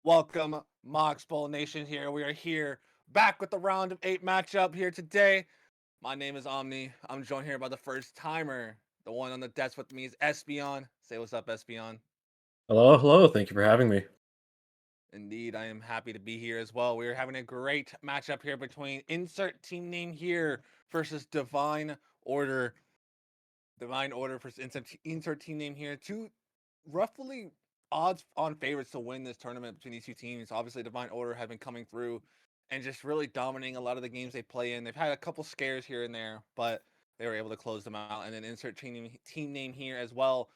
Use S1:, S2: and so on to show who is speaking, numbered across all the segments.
S1: Welcome, MOX Nation here. We are here back with the round of 8 matchup here today. My name is Omni. I'm joined here by the first timer. The one on the desk with me is Espeon. Say what's up, Espeon.
S2: Hello, hello. Thank you for having me.
S1: Indeed, I am happy to be here as well. We are having a great matchup here between insert team name here versus Order. Divine Order versus insert team name here. Two roughly odds on favorites to win this tournament between these two teams. Obviously, Divine Order have been coming through and just really dominating a lot of the games they play in. They've had a couple scares here and there, but they were able to close them out. And then insert team name here as well.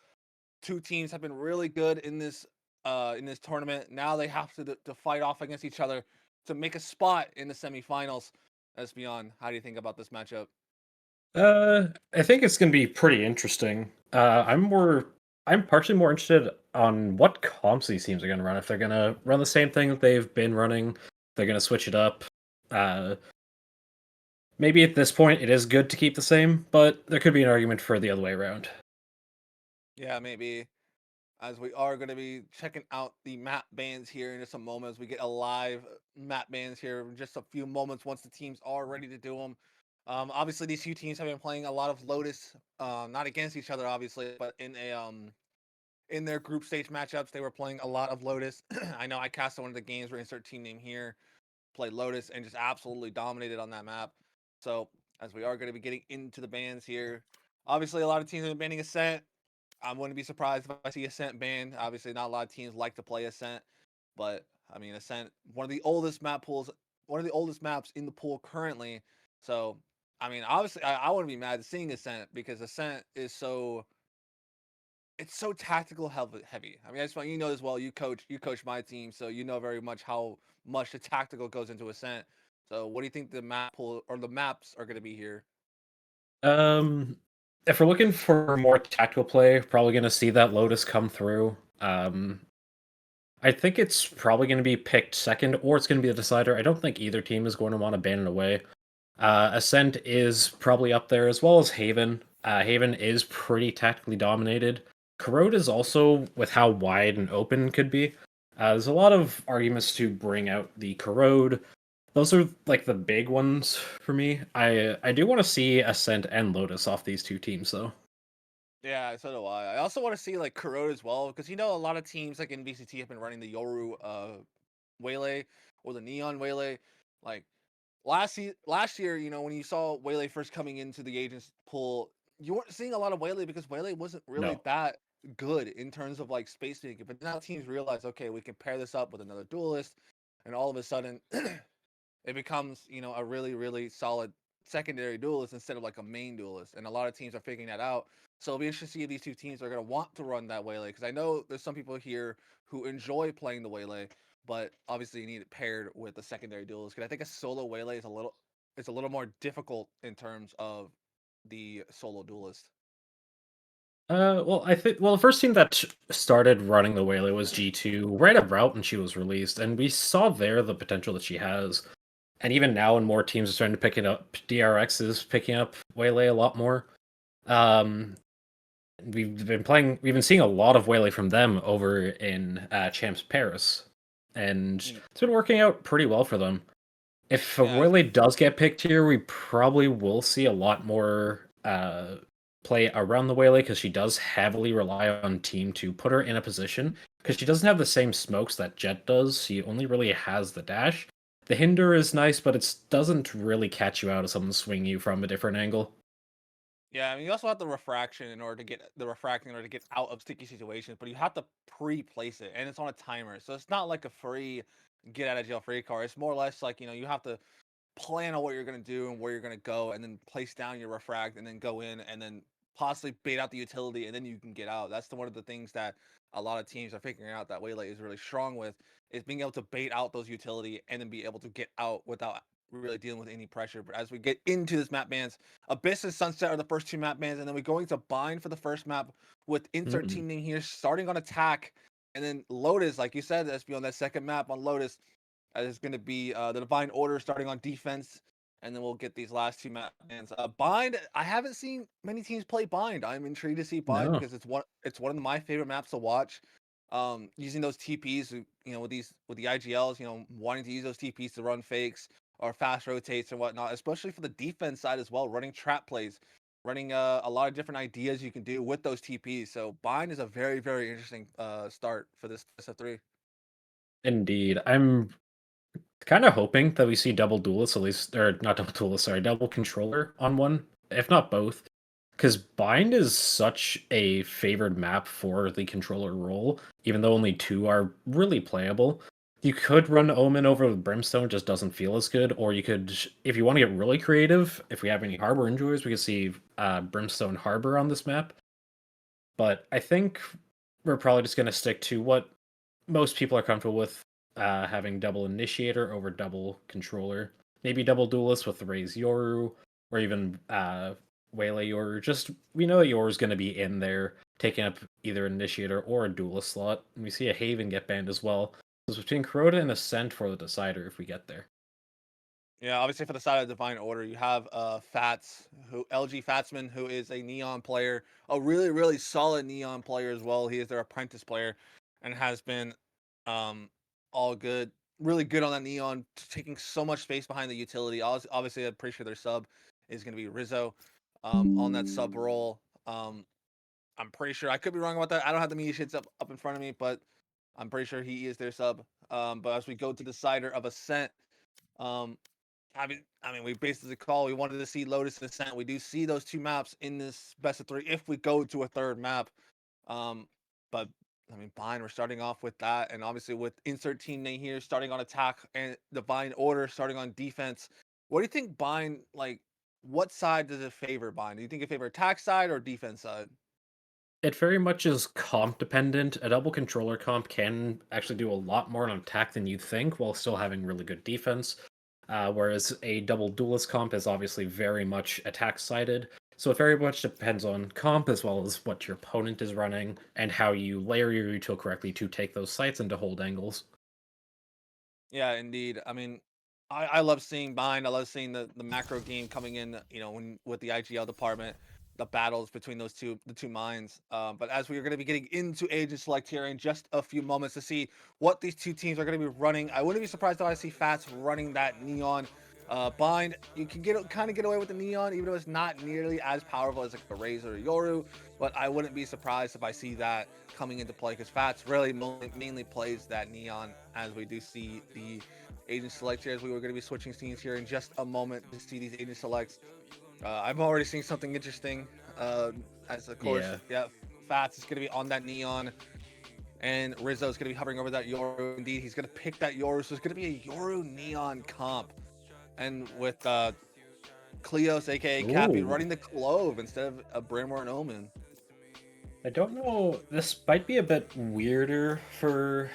S1: Two teams have been really good in this tournament. Now they have to fight off against each other to make a spot in the semifinals. As beyond, how do you think about this matchup?
S2: I think it's gonna be pretty interesting. I'm partially more interested on what comps these teams are gonna run. If they're gonna run the same thing that they've been running, they're gonna switch it up. Uh, Maybe at this point it is good to keep the same, but there could be an argument for the other way around.
S1: Yeah, maybe. As we are going to be checking out the map bans here in just a moment as we get a live map bans here in just a few moments once the teams are ready to do them. Obviously, these two teams have been playing a lot of Lotus, not against each other, obviously, but in their group stage matchups, they were playing a lot of Lotus. I know I cast one of the games where insert team name here, played Lotus, and just absolutely dominated on that map. So as we are going to be getting into the bans here, obviously a lot of teams have been banning Ascent. I wouldn't be surprised if I see Ascent banned. Obviously, not a lot of teams like to play Ascent, but I mean, Ascent, one of the oldest map pools, one of the oldest maps in the pool currently. So, I mean, obviously, I wouldn't be mad at seeing Ascent because Ascent is it's so tactical heavy. I mean, I just want you know as well. You coach my team, so you know very much how much the tactical goes into Ascent. So, what do you think the map pool or the maps are going to be here?
S2: Um, if we're looking for more tactical play, probably gonna see that Lotus come through. I think it's probably going to be picked second, or it's going to be the decider. I don't think either team is going to want to ban it away. Ascent is probably up there as well as Haven. Haven is pretty tactically dominated. Corrode is also with how wide and open it could be. There's a lot of arguments to bring out the Corrode. Those are like the big ones for me. I do want to see Ascent and Lotus off these two teams though.
S1: Yeah, so do I. I also want to see like Corrode as well because a lot of teams like in VCT have been running the Yoru Waylay or the Neon Waylay. Like last year, when you saw Waylay first coming into the agents pool, you weren't seeing a lot of Waylay because Waylay wasn't really
S2: No.
S1: that good in terms of like space making. But now teams realize, okay, we can pair this up with another duelist, and all of a sudden it becomes a really really solid secondary duelist instead of like a main duelist, and a lot of teams are figuring that out. So it'll be interesting to see if these two teams are going to want to run that waylay because I know there's some people here who enjoy playing the waylay, but obviously you need it paired with a secondary duelist because I think a solo waylay is a little more difficult in terms of the solo duelist.
S2: The first team that started running the Waylay was G2 right about when she was released, and we saw there the potential that she has. And even now, when more teams are starting to pick it up, DRX is picking up Waylay a lot more. Um, we've been seeing a lot of Waylay from them over in Champs Paris, and
S1: Mm.
S2: it's been working out pretty well for them. If a
S1: Yeah,
S2: Waylay does get picked here, we probably will see a lot more play around the Waylay because she does heavily rely on team to put her in a position because she doesn't have the same smokes that Jet does. She only really has the dash. The hinder is nice, but it doesn't really catch you out if someone's swinging you from a different angle.
S1: yeah. I mean, you also have the refraction in order to get the refracting in order to get out of sticky situations, but you have to pre-place it, and it's on a timer, so it's not like a free get out of jail free card. It's more or less like you have to plan on what you're gonna do and where you're gonna go, and then place down your refract, and then go in, and then possibly bait out the utility, and then you can get out. That's one of the things that a lot of teams are figuring out that Waylay is really strong with is being able to bait out those utility and then be able to get out without really dealing with any pressure. But as we get into this map bans, Abyss and Sunset are the first two map bans, and then we're going to bind for the first map with insert
S2: Mm.
S1: team name here, starting on attack, and then Lotus, like you said, that's on that second map on Lotus is going to be the Divine Order starting on defense, and then we'll get these last two map bans. Bind, I haven't seen many teams play Bind. I'm intrigued to see Bind
S2: No.
S1: because it's one of my favorite maps to watch. using those TPs, with the IGLs, wanting to use those TPs to run fakes or fast rotates and whatnot, especially for the defense side as well, running trap plays, running a lot of different ideas you can do with those TPs. So Bind is a very, very interesting start for this SF3.
S2: Indeed. I'm kind of hoping that we see double duelists at least, or not double duelists, sorry, double controller on one, if not both. Because Bind is such a favored map for the controller role, even though only two are really playable. You could run Omen over with Brimstone, it just doesn't feel as good. Or you could, if you want to get really creative, if we have any Harbor enjoyers, we could see Brimstone Harbor on this map. But I think we're probably just going to stick to what most people are comfortable with, having double Initiator over double Controller. Maybe double Duelist with Raise Yoru, or even Waylay Yoru. Just, we know that Yoru's going to be in there, taking up either Initiator or a Duelist slot. And we see a Haven get banned as well. So it's between Crota and Ascent for the Decider if we get there.
S1: Yeah, obviously for the side of Divine Order, you have Fats, LG Fatsman, who is a Neon player, a really, really solid Neon player as well. He is their apprentice player and has been um all good, really good on that Neon, taking so much space behind the utility. Obviously, I'm pretty sure their sub is going to be Rizzo on that sub role. I'm pretty sure, I could be wrong about that. I don't have the media sheets up in front of me, but I'm pretty sure he is their sub. But as we go to the cider of Ascent, um, I mean, we basically we wanted to see Lotus and Ascent. We do see those two maps in this best of three if we go to a third map. Um, but I mean, Bind, we're starting off with that, and obviously with insert team name here, starting on attack, and Divine Order starting on defense. What do you think Bind, like, what side does it favor Bind? Do you think it favor attack side or defense side?
S2: It very much is comp dependent. A double controller comp can actually do a lot more on attack than you think while still having really good defense. Whereas a double duelist comp is obviously very much attack sided. So it very much depends on comp as well as what your opponent is running and how you layer your util correctly to take those sites and to hold angles.
S1: Yeah, indeed. I mean, I love seeing Bind. I love seeing the macro game coming in. When with the IGL department, the battles between the two minds. But as we are going to be getting into Agent Select here in just a few moments to see what these two teams are going to be running, I wouldn't be surprised if I see Fats running that Neon. Bind, you can kind of get away with the Neon, even though it's not nearly as powerful as like a Razor or Yoru. But I wouldn't be surprised if I see that coming into play because Fats really mainly plays that Neon, as we do see the Agent Select here, as we were going to be switching scenes here in just a moment to see these Agent Selects. I'm already seeing something interesting. As of course, yeah, Fats is going to be on that Neon, and Rizzo is going to be hovering over that Yoru. Indeed, he's going to pick that Yoru, so it's going to be a Yoru Neon comp. And with Cleos, aka Cappy, running the Clove instead of a Brimware and Omen.
S2: I don't know. This might be a bit weirder for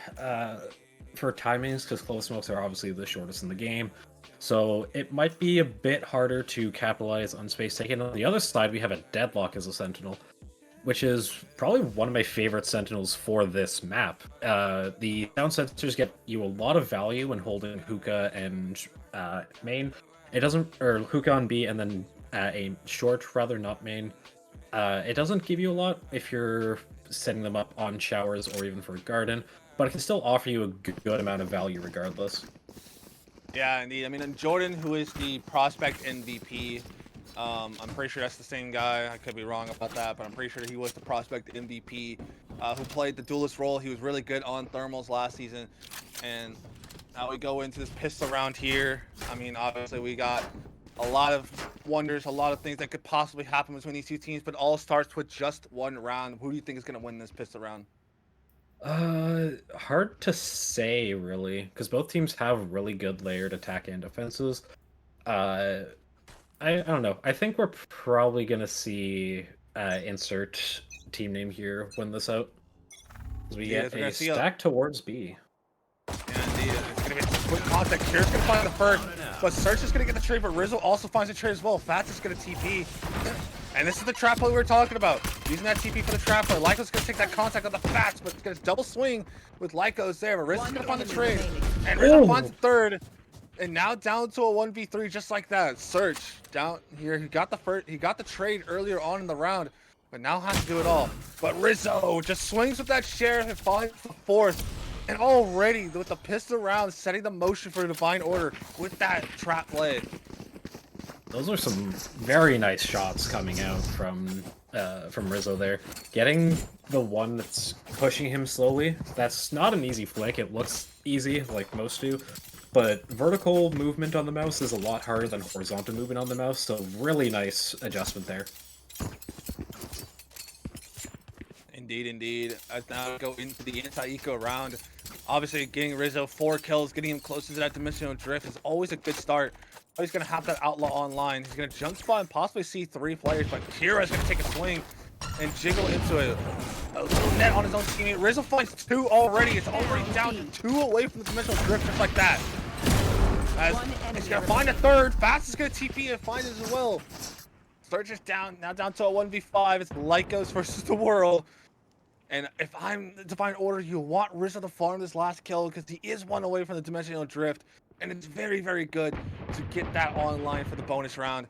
S2: timings because close smokes are obviously the shortest in the game. So it might be a bit harder to capitalize on space taken. On the other side, we have a Deadlock as a Sentinel, which is probably one of my favorite Sentinels for this map. The sound sensors get you a lot of value when holding Hookah and main. It doesn't, or Hookah on B and then a short, rather not main. It doesn't give you a lot if you're setting them up on showers or even for garden, but it can still offer you a good amount of value regardless.
S1: Yeah, indeed. I mean, and Jordan, who is the prospect MVP, I'm pretty sure that's the same guy. I could be wrong about that, but I'm pretty sure he was the prospect MVP who played the duelist role. He was really good on thermals last season. And now we go into this pistol round here. I mean, obviously we got a lot of wonders, a lot of things that could possibly happen between these two teams, but all starts with just one round. Who do you think is going to win this pistol round?
S2: Hard to say really, because both teams have really good layered attack and defenses. I don't know. I think we're probably gonna see insert team name here win this out. We get a stack towards B.
S1: Yeah, indeed. It's gonna be a quick contact. Here's gonna find the first, but Search is gonna get the trade, but Rizzo also finds the trade as well. Fats is gonna TP. And this is the trap play we were talking about. Using that TP for the trap play. Lyco's going to take that contact on the Fats, but it's going to double swing with Lyco's there. But Rizzo's going to find the trade. And Rizzo finds the third. And now down to a 1v3 just like that. Search down here. He got the trade earlier on in the round. but now has to do it all. But Rizzo just swings with that sheriff and finds the fourth. And already with the pistol round setting the motion for Divine Order with that trap play.
S2: Those are some very nice shots coming out from Rizzo there. Getting the one that's pushing him slowly, that's not an easy flick. It looks easy, like most do. But vertical movement on the mouse is a lot harder than horizontal movement on the mouse, so really nice adjustment there.
S1: Indeed, indeed. As now we go into the anti-eco round. Obviously, getting Rizzo 4 kills, getting him closer to that dimensional drift is always a good start. Oh, he's going to have that outlaw online. He's going to jump spot and possibly see 3 players, but Kira's going to take a swing and jiggle into it. A little net on his own teammate. Rizzo finds 2 already. It's already down to 2 away from the dimensional drift, just like that. As he's going to find a 3rd. Fast is going to TP and find it as well. Surge is down, now down to a 1v5. It's Lycos versus the world. And if I'm the Divine Order, you want Rizzo to farm this last kill because he is 1 away from the dimensional drift. And it's very, very good to get that online for the bonus round.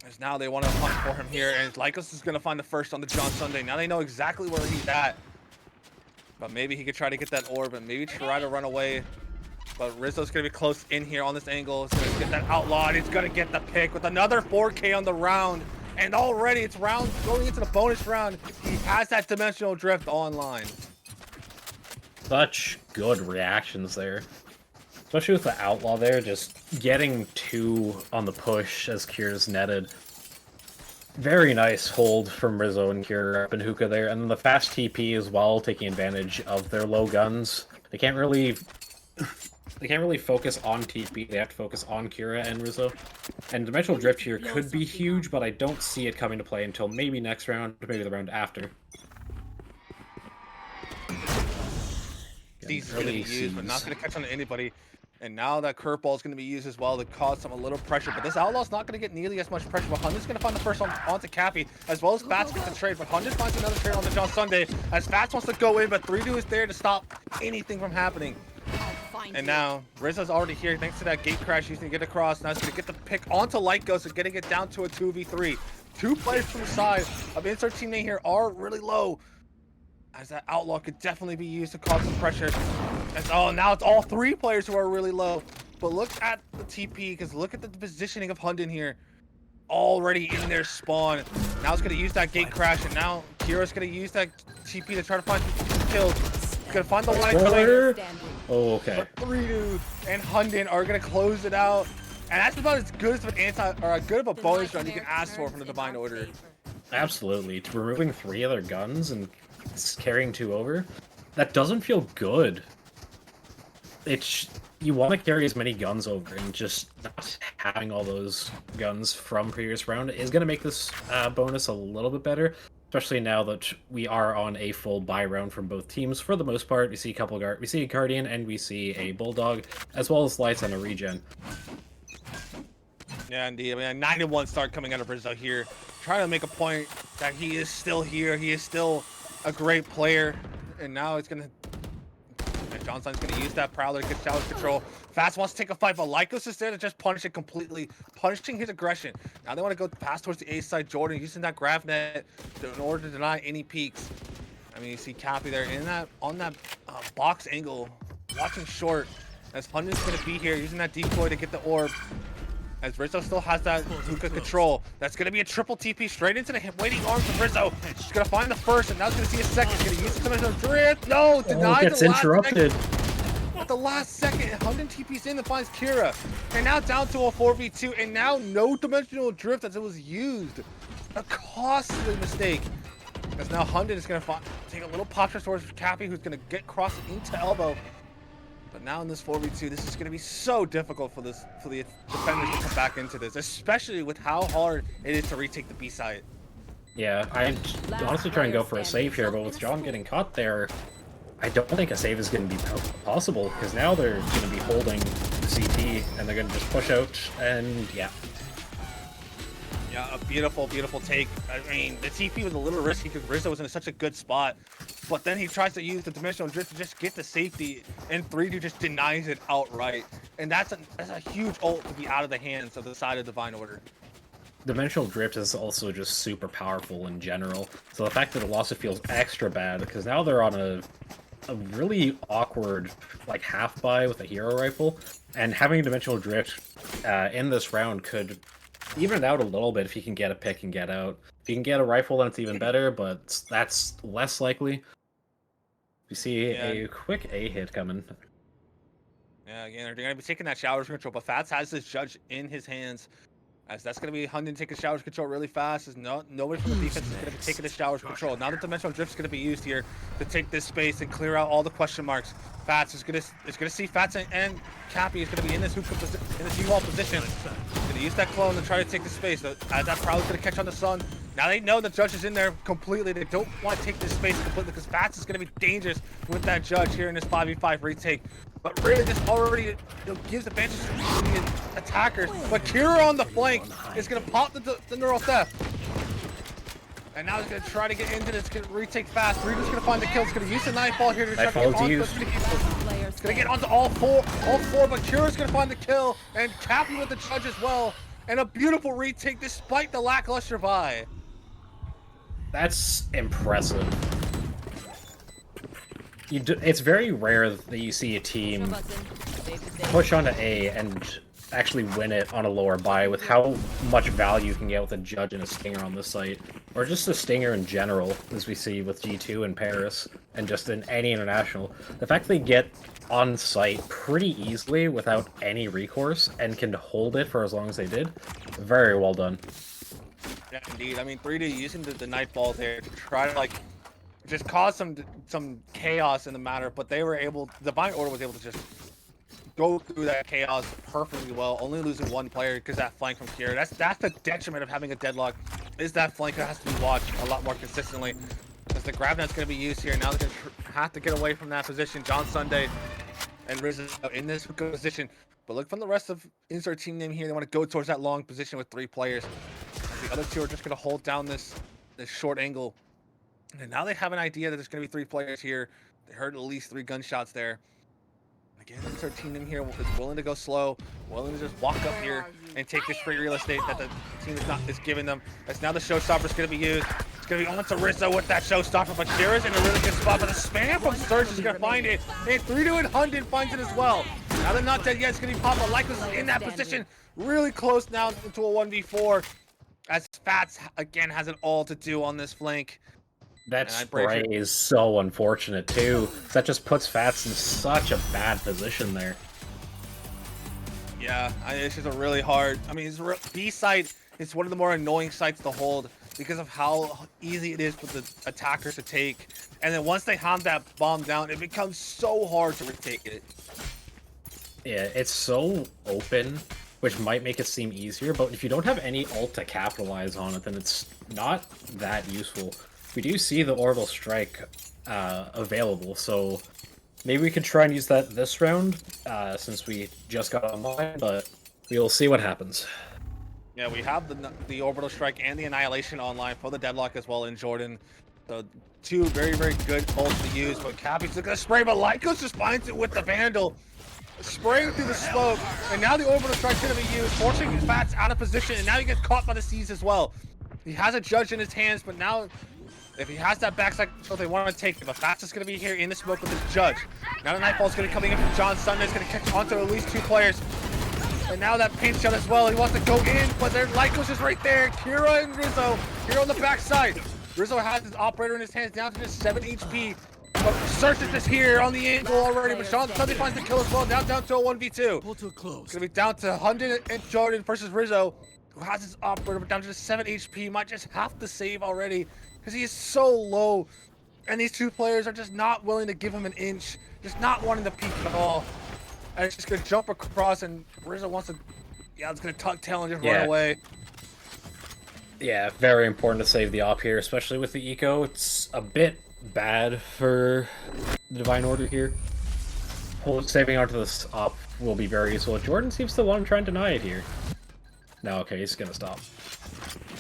S1: As now they want to hunt for him here. And Lycos is going to find the first on the John Sunday. Now they know exactly where he's at. But maybe he could try to get that orb and maybe try to run away. But Rizzo's going to be close in here on this angle. He's going to get that outlaw. And he's going to get the pick with another 4K on the round. And already it's round going into the bonus round. He has that dimensional drift online.
S2: Such good reactions there. Especially with the outlaw there, just getting 2 on the push as Kira's netted. Very nice hold from Rizzo and Kira up in hookah there. And then the fast TP as well, taking advantage of their low guns. They can't really focus on TP, they have to focus on Kira and Rizzo. And Dimensional Drift here could be huge, but I don't see it coming to play until maybe next round, or maybe the round after.
S1: He's going to be used, but not going to catch on to anybody. And now that curveball is going to be used as well to cause some a little pressure. But this outlaw's not going to get nearly as much pressure. But Hunden's going to find the first one onto Cappy, as well as Fats gets the trade. But Hunden finds another trade on the John Sunday, as Fats wants to go in, but 3-2 is there to stop anything from happening. And now Rizzo's already here thanks to that gate crash. He's going to get across. Now he's going to get the pick onto Lycos and getting it down to a 2v3. 2 players from the side of insert teammate here are really low, as that outlaw could definitely be used to cause some pressure. As, oh, now it's all 3 players who are really low. But look at the TP, because look at the positioning of Hunden here. Already in their spawn. Now it's going to use that gate crash, and now Kira's going to use that TP to try to find kills. He's going to find the line clear.
S2: Oh, okay.
S1: But 3-2 and Hunden are going to close it out. And that's about as good as an good of a bonus round you can ask for from the Divine Order.
S2: Absolutely. Removing 3 other guns and carrying 2 over, that doesn't feel good. You want to carry as many guns over, and just not having all those guns from previous round is going to make this bonus a little bit better, especially now that we are on a full buy round from both teams. For the most part, we see a Guardian and we see a Bulldog, as well as lights on a regen.
S1: Yeah, indeed. I mean, a 9-1 start coming out of Rizzo here, trying to make a point that he is still here. He is still a great player, and now it's gonna. Johnson's gonna use that Prowler to get challenge control. Fast wants to take a fight, but Lycos is there to just punish it completely, punishing his aggression. Now they want to go past towards the A side. Jordan using that grav net in order to deny any peeks. I mean, you see Cappy there in that on that box angle, watching short. As Hunden's gonna be here using that decoy to get the orb. As Rizzo still has that hookah control. That's going to be a triple TP straight into the waiting arms of Rizzo. He's going to find the first, and now he's going to see a second. He's going to use the dimensional drift. No, denied
S2: gets interrupted.
S1: At the last second, Hunden TP's in and finds Kira. And now down to a 4v2, and now no dimensional drift as it was used. A costly mistake. As now Hunden is going to take a little pop shot towards Cappy, who's going to get crossed into elbow. But now in this 4v2, this is going to be so difficult for the defenders to come back into this, especially with how hard it is to retake the B site.
S2: Yeah, I'd honestly try and go for a save here, but with John getting caught there, I don't think a save is going to be possible, because now they're going to be holding CT, and they're going to just push out, and yeah.
S1: Yeah, a beautiful, beautiful take. I mean, the TP was a little risky because Rizzo was in such a good spot. But then he tries to use the dimensional drift to just get the safety, and 3-2 just denies it outright. And that's a huge ult to be out of the hands of the side of Divine Order.
S2: Dimensional Drift is also just super powerful in general. So the fact that it lost it feels extra bad, because now they're on a really awkward, like, half-buy with a hero rifle, and having Dimensional Drift in this round could even it out a little bit if you can get a pick and get out. If you can get a rifle, then it's even better, but that's less likely. You see a quick A hit coming.
S1: Yeah, again, they're going to be taking that showers control, but Fats has this judge in his hands. As that's going to be Hunden taking showers control really fast. As nobody from the defense is going to be taking the showers control. Now the dimensional drift is going to be used here to take this space and clear out all the question marks. Fats is going to see Fats and Cappy is going to be in this hookah in this U-wall position. Going to use that clone to try to take the space. That probably going to catch on the sun. Now they know the judge is in there completely. They don't want to take this space completely because Fats is going to be dangerous with that judge here in this 5v5 retake. But really, this already gives advantage to the attackers. But Kira on the flank is going to pop the neural theft. And now he's going to try to get into this, going to retake fast. Reed's going to find the kill. He's going to use the Nightfall here to try to get onto the people. It's going to get onto all four, but Kira's going to find the kill. And Cappy with the judge as well. And a beautiful retake despite the lackluster buy.
S2: That's impressive. It's very rare that you see a team push onto A and actually win it on a lower buy with how much value you can get with a judge and a stinger on this site. Or just a stinger in general, as we see with G2 in Paris, and just in any international. The fact they get on site pretty easily without any recourse and can hold it for as long as they did, very well done.
S1: Yeah, indeed. I mean, 3D using the Nightfall there to try to, like, just cause some chaos in the matter, but they were able, Divine Order was able to just go through that chaos perfectly well, only losing one player because that flank from Kira. That's the detriment of having a deadlock, is that flank that has to be watched a lot more consistently. Because the grab net's going to be used here. Now they're going to have to get away from that position. John Sunday and Rizzo in this good position. But look from the rest of insert team name here. They want to go towards that long position with 3 players. The other 2 are just going to hold down this short angle. And now they have an idea that there's going to be 3 players here. They heard at least 3 gunshots there. Again, insert team in here is willing to go slow, willing to just walk up here and take this free real estate that the team is giving them. As now the showstopper is going to be used. It's going to be on to Rizzo with that showstopper, but Kira's in a really good spot. But the spam from Surge is going to find it. And 3-2 and Hunden finds it as well. Now they're not dead yet. It's going to be Papa. Lycos is in that position. Really close now into a 1v4. As Fats, again, has it all to do on this flank.
S2: That spray is so unfortunate, too. That just puts Fats in such a bad position there.
S1: Yeah, it's just a really hard... I mean, B-side is one of the more annoying sites to hold because of how easy it is for the attackers to take. And then once they have that bomb down, it becomes so hard to retake it.
S2: Yeah, it's so open, which might make it seem easier, but if you don't have any ult to capitalize on it, then it's not that useful. We do see the Orbital Strike available, so maybe we could try and use that this round, since we just got online, but we'll see what happens.
S1: Yeah, we have the Orbital Strike and the Annihilation online for the Deadlock as well in Jordan. So 2 very, very good ults to use, but Cappy's looking to spray, but Lycos just finds it with the Vandal. Spraying through the smoke, and now the Orbital Strike's going to be used, forcing Fats out of position, and now he gets caught by the Seas as well. He has a judge in his hands, but now if he has that backside control, they want to take it. But Fats is going to be here in the smoke with his judge. Now the Nightfall is going to be coming in from John Sunday. Is going to catch onto at least 2 players. And now that paint shot as well. He wants to go in, but their Lycos is right there. Kira and Rizzo. Kira on the backside. Rizzo has his operator in his hands down to just 7 HP. But Search is just here on the angle already. But John Sunday finds the kill as well. Now down to a 1v2. It's going to be down to Hunden and Jordan versus Rizzo, who has his operator, but down to just 7 HP. Might just have to save already, because he is so low. And these 2 players are just not willing to give him an inch. Just not wanting to peek at all. And it's just going to jump across, and Rizzo wants to... Yeah, it's going to tuck tail and just run away.
S2: Yeah, very important to save the op here, especially with the eco. It's a bit bad for the Divine Order here. Saving onto this op will be very useful. Jordan seems to want to try and deny it here. No, okay, he's going to stop.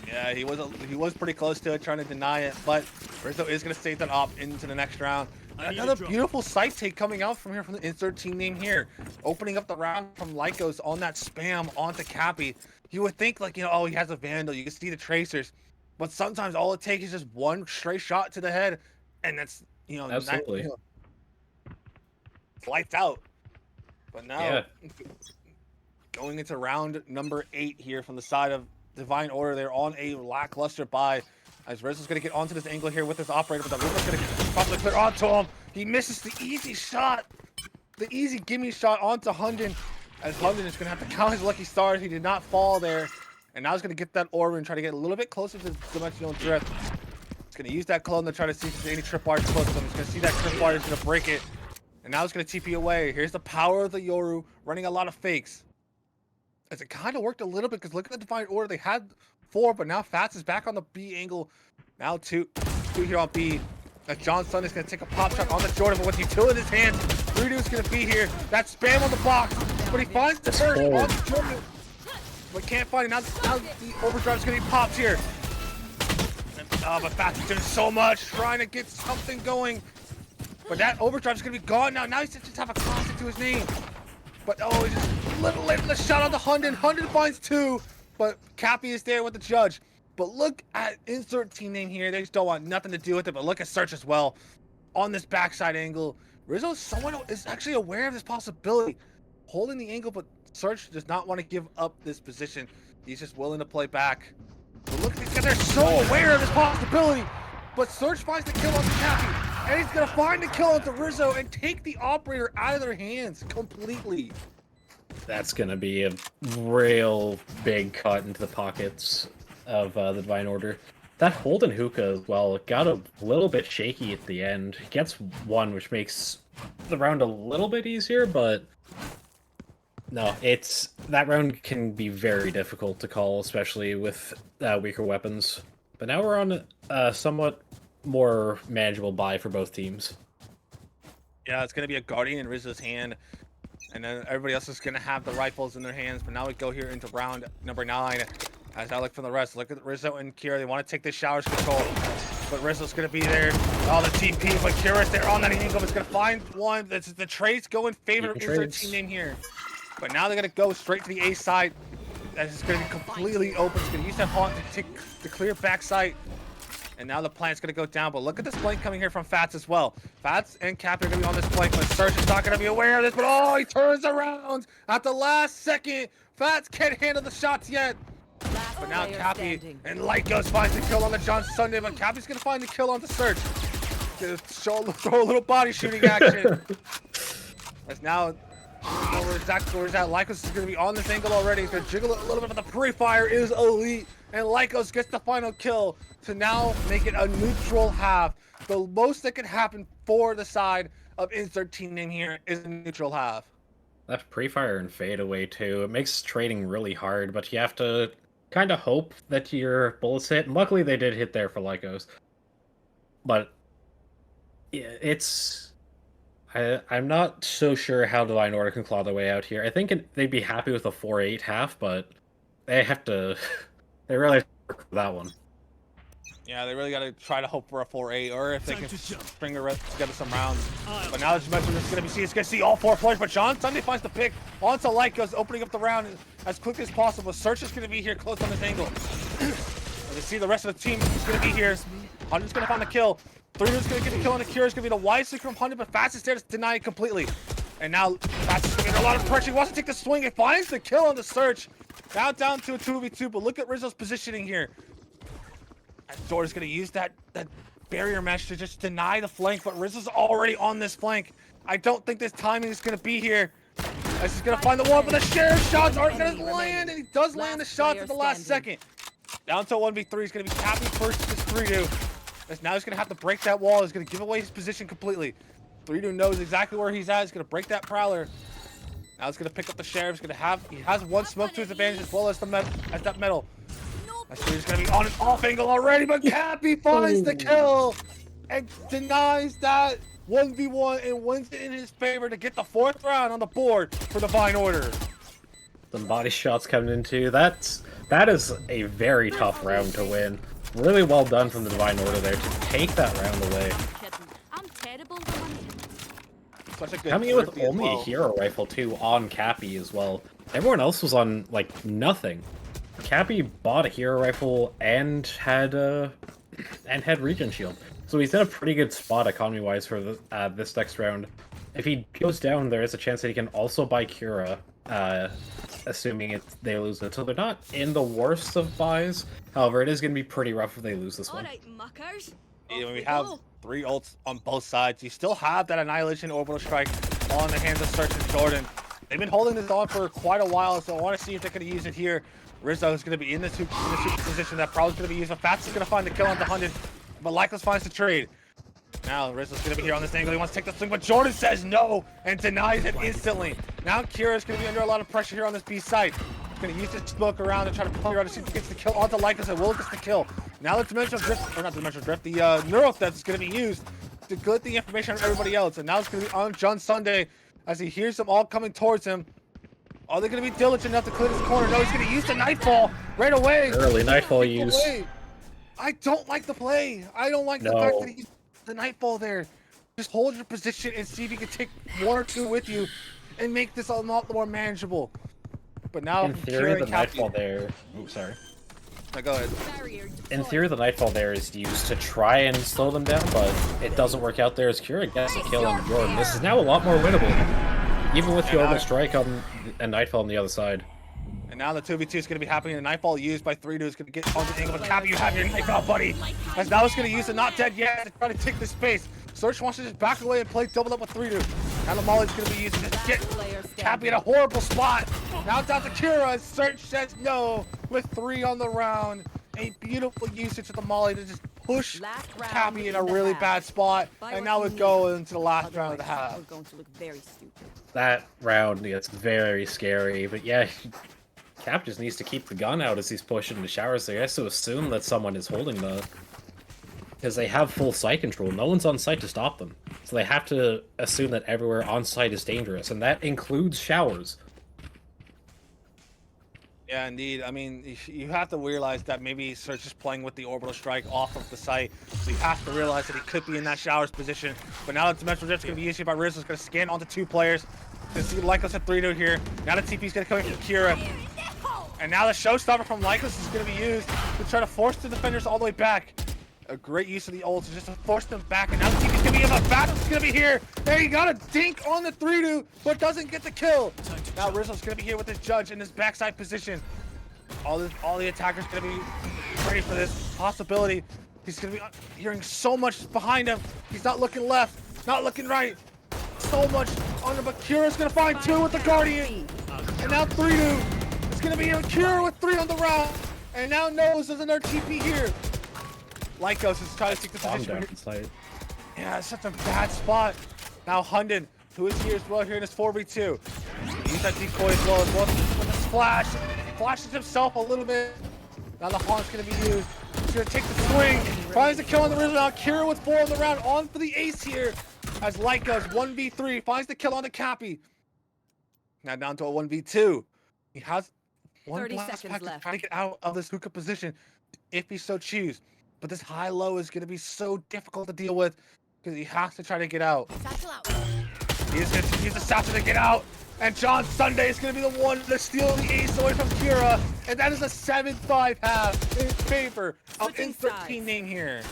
S1: Yeah, he was pretty close to it, trying to deny it, but Rizzo is going to save that op into the next round. Another beautiful sight take coming out from here from the insert team name here. Opening up the round from Lycos on that spam onto Cappy. You would think like, oh, he has a Vandal. You can see the tracers. But sometimes all it takes is just one straight shot to the head. And that's,
S2: Absolutely.
S1: It's lights out. But now,
S2: Yeah.
S1: going into round number 8 here from the side of Divine Order, they're on a lackluster buy. As Rizzo's going to get onto this angle here with this operator, but the Rizzo's going to possibly clear onto him. He misses the easy shot, the easy gimme shot onto Hunden. As Hunden is going to have to count his lucky stars. He did not fall there. And now he's going to get that orb and try to get a little bit closer to Dimensional Drift. He's going to use that clone to try to see if there's any tripwires close to him. He's going to see that tripwire, he's going to break it. And now he's going to TP away. Here's the power of the Yoru, running a lot of fakes. As it kind of worked a little bit, because look at the Divine Order. They had 4, but now Fats is back on the B angle. Now two here on B. As John Sun is going to take a pop shot on the Jordan, but with utility in his hands, 3-2 is going to be here. That spam on the box, but he finds the first on the Jordan, but can't find it. Now the overdrive is going to be popped here. But Fats is doing so much, trying to get something going. But that overdrive is going to be gone now. Now he's just have a classic to his name. But he's just a little late for the shot on the Hunden. Hunden finds 2, but Cappy is there with the judge. But look at insert team name here. They just don't want nothing to do with it. But look at Search as well on this backside angle. Rizzo is actually aware of this possibility, holding the angle, but Search does not want to give up this position. He's just willing to play back. But look at these guys, they're so aware of this possibility. But Search finds the kill on the Cappy, and he's gonna find the kill onto Rizzo and take the operator out of their hands completely.
S2: That's gonna be a real big cut into the pockets of the Divine Order. That Holden Hookah as well got a little bit shaky at the end. He gets 1, which makes the round a little bit easier, but no, that round can be very difficult to call, especially with weaker weapons. But now we're on a somewhat more manageable buy for both teams.
S1: Yeah, it's going to be a Guardian in Rizzo's hand, and then everybody else is going to have the rifles in their hands. But now we go here into round number 9. As I look from the rest, look at Rizzo and Kira. They want to take this showers control, but Rizzo's going to be there. Oh, the TP, but Kira's there on that angle. It's going to find one. That's the trades go in favor of insert team name here. But now they're going to go straight to the A side. That's going to be completely open. It's going to use that haunt to take the clear backside. And now the plant's going to go down. But look at this flank coming here from Fats as well. Fats and Cap are going to be on this flank, but Search is not going to be aware of this. But he turns around at the last second. Fats can't handle the shots yet. But now Cappy and Lycos finds the kill on the John Sunday, but Cappy's going to find the kill on the Search. Gonna throw a little body shooting action. As now, where's that? Lycos is going to be on this angle already. He's going to jiggle it a little bit, but the pre-fire is elite. And Lycos gets the final kill to now make it a neutral half. The most that could happen for the side of insert team name here is a neutral half.
S2: That pre-fire and fade away too. It makes trading really hard, but you have to kind of hope that your bullets hit. And luckily they did hit there for Lycos. But yeah, I'm not so sure how Divine Order can claw their way out here. I think they'd be happy with a 4-8 half, but they have to... they really have to work for that one.
S1: Yeah, they really got to try to hope for a 4-8, or if they can string together some rounds. But now, as you mentioned, it's going to see all 4 players. But John Sunday finds the pick onto Lycos, opening up the round as quickly as possible. Search is going to be here close on this angle. As you see, the rest of the team is going to be here. Hunter's going to find the kill. 3-2's going to get the kill on the Cure. It's going to be the wise from Hunter, but Fast is there to deny it completely. And now Fast is going to get a lot of pressure. He wants to take the swing. He finds the kill on the Search. Now down to a 2v2, but look at Rizzo's positioning here. And Jordan's going to use that barrier mesh to just deny the flank, but Rizzo's already on this flank. I don't think this timing is going to be here. As he's going to find the one, but the sheriff shots aren't going to land, and he does land the shots at the last second. Down to 1v3. He's going to be Cappy versus 3-2. As now he's going to have to break that wall. He's going to give away his position completely. 3-2 knows exactly where he's at. He's going to break that Prowler. Now he's going to pick up the sheriff. He has one smoke to his advantage as well as that metal. He's going to be on an off angle already, but Cappy finds the kill and denies that 1v1 and wins it in his favor to get the 4th round on the board for Divine Order.
S2: Some body shots coming in too. That is a very tough round to win. Really well done from the Divine Order there to take that round away.
S3: I'm terrible when I'm
S1: such a good
S2: Coming in with
S1: therapy as
S2: only a
S1: well.
S2: hero rifle too on Cappy as well. Everyone else was on like nothing. Cappy bought a hero rifle and had regen shield, so he's in a pretty good spot economy wise for this next round. If he goes down, there is a chance that he can also buy Cura, assuming they lose it. So they're not in the worst of buys. However, it is going to be pretty rough if they lose this one.
S3: Alright, muckers.
S1: We have 3 ults on both sides. You still have that Annihilation Orbital Strike on the hands of Search and Jordan. They've been holding this on for quite a while, so I want to see if they're going to use it here. Rizzo is going to be in the super position that probably going to be used. Fats is going to find the kill on the 100, but Lycos finds the trade. Now Rizzo's going to be here on this angle. He wants to take the swing, but Jordan says no and denies it instantly. Now Kira is going to be under a lot of pressure here on this B site. He's going to use this smoke around and try to pull around to see if he gets the kill onto Lycos, and Will gets the kill. Now the Dimensional Drift, or not Dimensional Drift, the Neural Theft is going to be used to get the information on everybody else. And now it's going to be on John Sunday as he hears them all coming towards him. Are they going to be diligent enough to clear this corner? No, he's going to use the Nightfall right away.
S2: Early Nightfall use.
S1: I don't like the play. I don't like the fact that he used the Nightfall there. Just hold your position and see if you can take 1 or 2 with you and make this a lot more manageable. But now,
S2: in theory, the Nightfall there... Oops, sorry.
S1: No, go ahead.
S2: In theory, the Nightfall there is used to try and slow them down, but it doesn't work out there as Kira gets a kill on Jordan. This is now a lot more winnable, even with the Orbital Strike on and Nightfall on the other side.
S1: And now the 2v2 is going to be happening. The Nightfall used by 3-2 is going to get on the angle. But Cappy, you have your Nightfall, buddy. As now it's going to use the Not Dead Yet to try to take the space. Search wants to just back away and play double up with 3-2. Now the Molly's going to be used to just get Cappy in a horrible spot. Now down to Kira as Search says no with 3 on the round. A beautiful usage of the Molly to just push Cappy in a really bad spot. And now we go into the last round of the half.
S2: That round gets very scary, but yeah, Cap just needs to keep the gun out as he's pushing the showers. They has to assume that someone is holding the... Because they have full site control. No one's on site to stop them. So they have to assume that everywhere on site is dangerous, and that includes showers.
S1: Yeah, indeed. I mean, you have to realize that maybe Search is playing with the Orbital Strike off of the site. So you have to realize that he could be in that showers position. But now the Dimensional Drift is going to be used by Rizzo. He's going to scan onto 2 players. You see Lycos at 3-2 here. Now the TP is going to come in from Kira. And now the Showstopper from Lycos is going to be used to try to force the defenders all the way back. A great use of the ult to just to force them back. And now the TP is going to be in the battle. It's going to be here. There, he got a dink on the 3-2, but doesn't get the kill. Now Rizzo's going to be here with his Judge in his backside position. All the attackers going to be ready for this possibility. He's going to be hearing so much behind him. He's not looking left, not looking right. So much under, but Kira's going to find 2 with the Guardian. And now 3-2. It's going to be Kira with 3 on the round. And now knows there's another TP here. Lycos is trying to take the position. Yeah, it's such a bad spot. Now Hunden, who is here as well here in his 4v2. Use that decoy as well with the splash. Flashes himself a little bit. Now the Haunt's going to be used. He's going to take the swing. Finds the kill on the Rizzo. Now Kira with 4 on the round. On for the ace here. As Lycos 1v3 finds the kill on the Cappy. Now down to a 1v2. He has 1 blast pack to try to get out of this hookah position if he so choose. But this high-low is going to be so difficult to deal with because he has to try to get out. He's going to use the satchel to get out. And John Sunday is going to be the one to steal the ace away from Kira. And that is a 7-5 half in favor of N13 name here.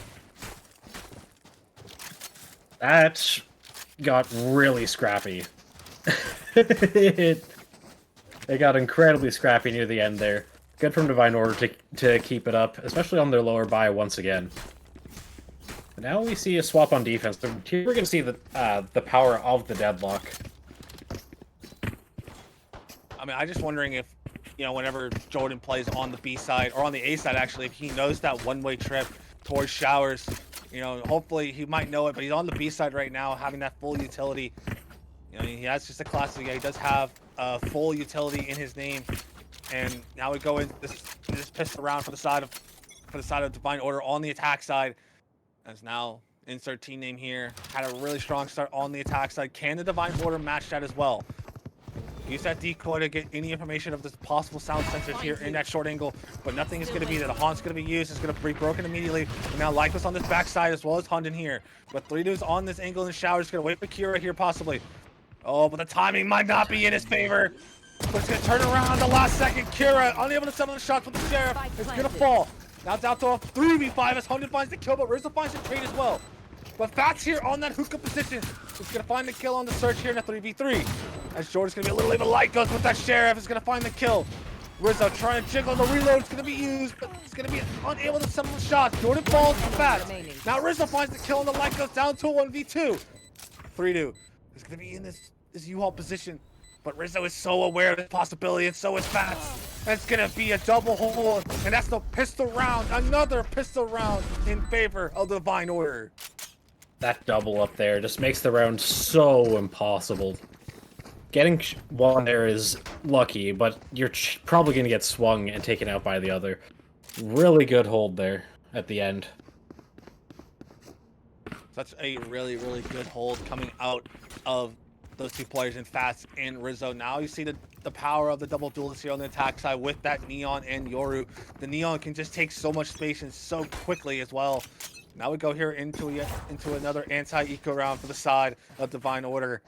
S2: That got really scrappy. It got incredibly scrappy near the end there. Good from Divine Order to keep it up, especially on their lower buy once again. But now we see a swap on defense. Here we're going to see the power of the deadlock.
S1: I mean, I'm just wondering if, whenever Jordan plays on the B side, or on the A side actually, if he knows that one-way trip towards showers, hopefully he might know it, but he's on the B side right now, having that full utility. He has just a classic, he does have a full utility in his name. And now we go in this pistol around for the side of Divine Order on the attack side. As now insert team name here. Had a really strong start on the attack side. Can the Divine Order match that as well? Use that decoy to get any information of the possible sound sensors here in that short angle, but nothing is going to be there. The haunt's going to be used. It's going to be broken immediately. And now Lycos on this backside as well as Hunden here. But 3-2's on this angle in the shower. He's going to wait for Kira here possibly. Oh, but the timing might not be in his favor. But it's going to turn around the last second. Kira unable to settle the shots with the Sheriff. It's going to fall. Now it's out to a 3v5 as Hunden finds the kill, but Rizzo finds the trade as well. But Fats here on that hookah position. He's going to find the kill on the search here in a 3v3. As Jordan's going to be a little even light goes with that Sheriff. Is going to find the kill. Rizzo trying to jiggle the reload. It's going to be used, but it's going to be unable to settle the shots. Jordan falls for Fats. Now Rizzo finds the kill on the light goes down to a 1v2. 3-2 is going to be in this U-Haul position. But Rizzo is so aware of this possibility, and so is Fats. It's going to be a double hole, and that's the pistol round. Another pistol round in favor of the Divine Order.
S2: That double up there just makes the round so impossible. Getting one there is lucky, but you're probably going to get swung and taken out by the other. Really good hold there at the end.
S1: Such a really, really good hold coming out of those two players in Fats and Rizzo. Now you see the power of the double duelist here on the attack side with that Neon and Yoru. The Neon can just take so much space and so quickly as well. Now we go here into another anti-eco round for the side of Divine Order.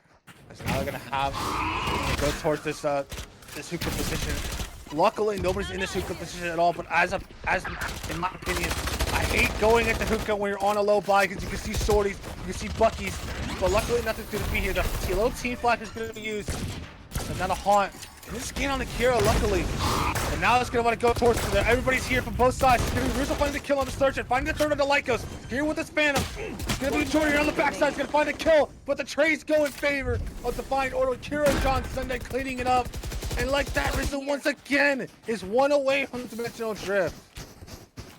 S1: As now they're gonna go towards this hookah position. Luckily, nobody's in this hookah position at all. But as in my opinion, I hate going at the hookah when you're on a low buy because you can see shorties, you can see buckies. But luckily, nothing's gonna be here. The little team flash is gonna be used. And now the haunt. And this gain on the Kira, luckily. And now it's gonna want to go towards there. Everybody's here from both sides. It's gonna be Rizzo finding the kill on the search and finding the third on the Lycos. Here with this Phantom. It's gonna be Jordan here on the backside. It's gonna find the kill, but the trades go in favor of Divine Order. Kira and John Sunday cleaning it up. And like that, Rizzo once again is one away from the Dimensional Drift.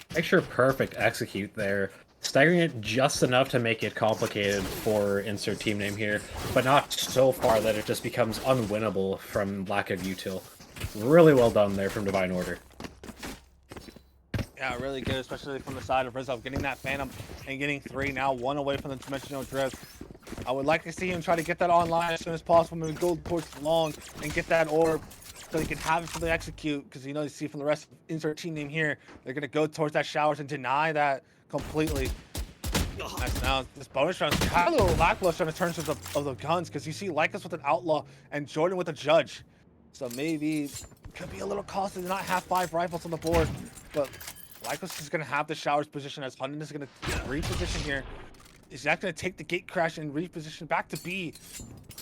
S2: Picture perfect execute there. Staggering it just enough to make it complicated for insert team name here, but not so far that it just becomes unwinnable from lack of util. Really well done there from Divine Order.
S1: Yeah, really good, especially from the side of Rizzo, getting that Phantom and getting 3 now, 1 away from the Dimensional Drift. I would like to see him try to get that online as soon as possible, maybe go towards long and get that orb so he can have it for the execute, because you see from the rest of insert team name here, they're going to go towards that showers and deny that completely. Nice. Now this bonus round is kind of a little lackluster in terms of the guns, because you see Lycos with an Outlaw and Jordan with a Judge. So maybe it could be a little costly to not have 5 rifles on the board, but Lycos is going to have the showers position as Hunden is going to reposition here. Is that going to take the gate crash and reposition back to B,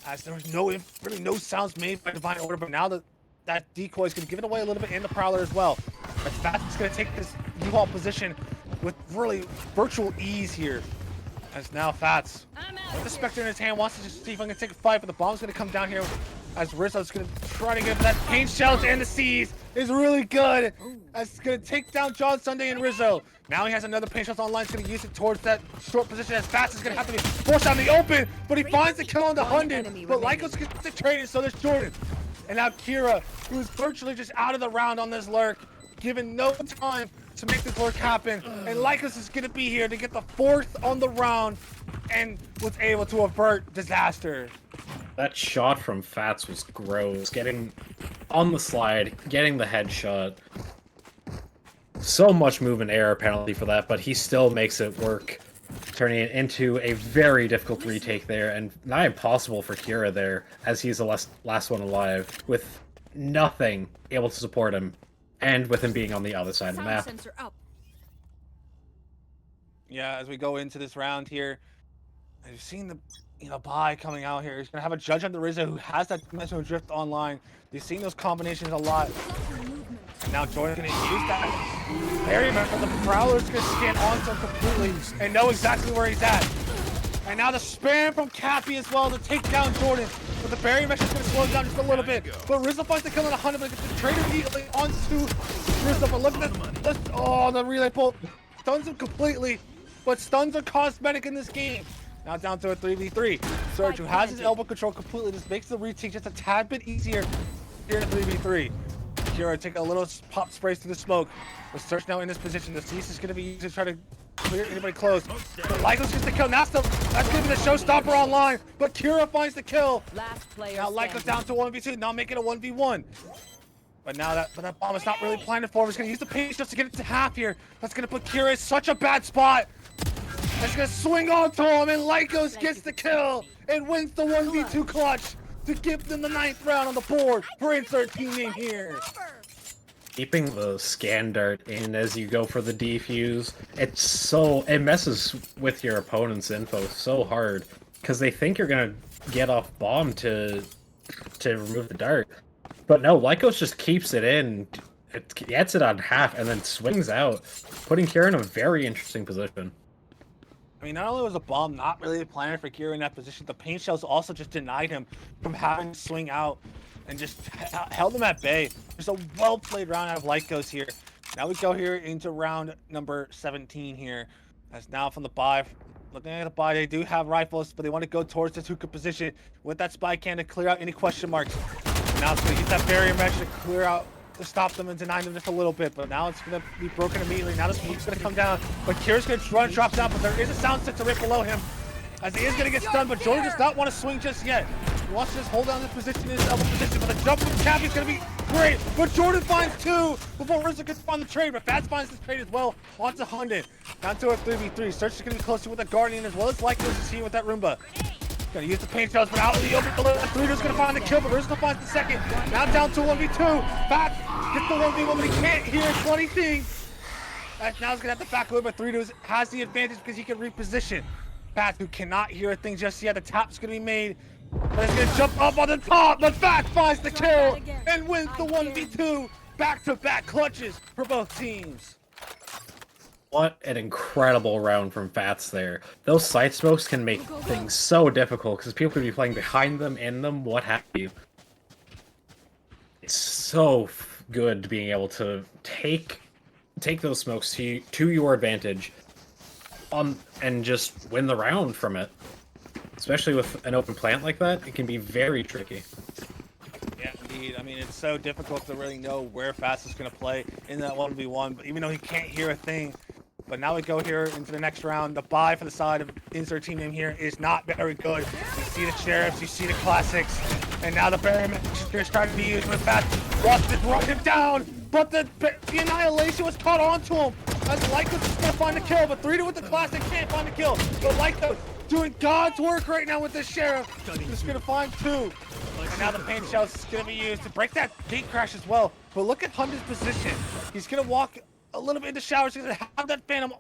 S1: as there was really no sounds made by Divine Order, but now that decoy is going to give it away a little bit, and the Prowler as well. As Fats is going to take this U-Haul position with really virtual ease here. As now Fats, with the Spectre in his hand, wants to just see if I can take a fight, but the bomb's going to come down here as Rizzo's going to try to get that paint shells, and the C's is really good. As it's going to take down John Sunday and Rizzo. Now he has another paint shells online. He's going to use it towards that short position as Fats is going to have to be forced out in the open, but he finds the kill on the Hunden. But Lycos gets the trade, so there's Jordan. And now Kira, who's virtually just out of the round on this lurk, given no time to make this lurk happen. And Lycos is going to be here to get the 4th on the round and was able to avert disaster.
S2: That shot from Fats was gross. Getting on the slide, getting the headshot. So much movement error penalty for that, but he still makes it work, turning it into a very difficult retake there, and not impossible for Kira there, as he's the last one alive, with nothing able to support him, and with him being on the other side of the map.
S1: Yeah, as we go into this round here, I've seen the buy coming out here. He's gonna have a Judge on the Rizzo who has that Dimensional Drift online. You've seen those combinations a lot. And now Jordan's gonna use that barrier, but the Prowler's gonna scan onto him completely and know exactly where he's at. And now the spam from Cappy as well to take down Jordan. But the barrier mesh is gonna slow him down just a little bit. But Rizzo finds the kill on 100, but gets the trade immediately onto Rizzo. But look at this. Oh, the relay pull stuns him completely. But stuns are cosmetic in this game. Now down to a 3v3. Surge, who has his elbow control completely, just makes the retake just a tad bit easier here in 3v3. Kira taking a little pop sprays through the smoke. The Search now in this position. The Cease is going to be used to try to clear anybody close. But Lycos gets the kill. That's going to be the showstopper online. But Kira finds the kill.
S3: Last player
S1: Now Lycos down to 1v2. Now making a 1v1. But now that bomb is not really planted for him. He's going to use the pace just to get it to half here. That's going to put Kira in such a bad spot. It's going to swing onto him, and Lycos gets the kill and wins the 1v2 clutch to give them the 9th round on the board for Insert Team Name here.
S2: Keeping the scan dart in as you go for the defuse, it messes with your opponent's info so hard because they think you're gonna get off bomb to remove the dart, but no, Lycos just keeps it in, it gets it on half, and then swings out, putting Kira in a very interesting position.
S1: I mean, not only was the bomb not really planned for Kira in that position, the paint shells also just denied him from having to swing out and just held him at bay. Just a well-played round out of Lycos here. Now we go here into round number 17 here. As now from the buy, looking at the buy, they do have rifles, but they want to go towards the Tuka position with that spy can to clear out any question marks. Now it's going to use that barrier mesh to clear out, to stop them and deny them just a little bit, but now it's going to be broken immediately. Now the smoke's going to come down, but Kira's going to run, drop down, but there is a sound sensor right below him, as he is going to get stunned, but Jordan does not want to swing just yet. He wants to just hold down this position in his elbow position, but the jump from Cappy is going to be great, but Jordan finds 2 before Rizzo can find the trade, but Fats finds this trade as well onto Hunden. Down to a 3v3. Search is going to be closer with the Guardian as well as Lycos is here with that Roomba. Gonna use the paint shells, but out in the open below. Threedo's gonna find the kill, but Rizzo finds the second. Now down to 1v2. Fats gets the 1v1, but he can't hear anything. Now he's gonna have to back away, but Threedo has the advantage because he can reposition. Fats, who cannot hear a thing just yet. The tap's gonna be made, but it's gonna jump up on the top, but Fats finds the kill and wins the 1v2. Back-to-back clutches for both teams.
S2: What an incredible round from Fats there. Those side smokes can make things so difficult because people could be playing behind them, in them, what have you. It's so good being able to take those smokes to your advantage and just win the round from it. Especially with an open plant like that, it can be very tricky.
S1: Yeah, indeed. I mean, it's so difficult to really know where Fast is going to play in that 1v1, but even though he can't hear a thing. But now we go here into the next round. The buy for the side of Insert Team Name here is not very good. You see the Sheriffs, you see the Classics, and now the Barry is starting to be used with Fast. Wants to run him down, but the Annihilation was caught onto him. As Lycos is going to find the kill, but 3-2 with the Classic can't find the kill. But Lycos doing God's work right now with the Sheriff. He's going to find 2. And now the paint shell is going to be used to break that gate crash as well. But look at Hunter's position. He's going to walk a little bit into showers. He's going to have that Phantom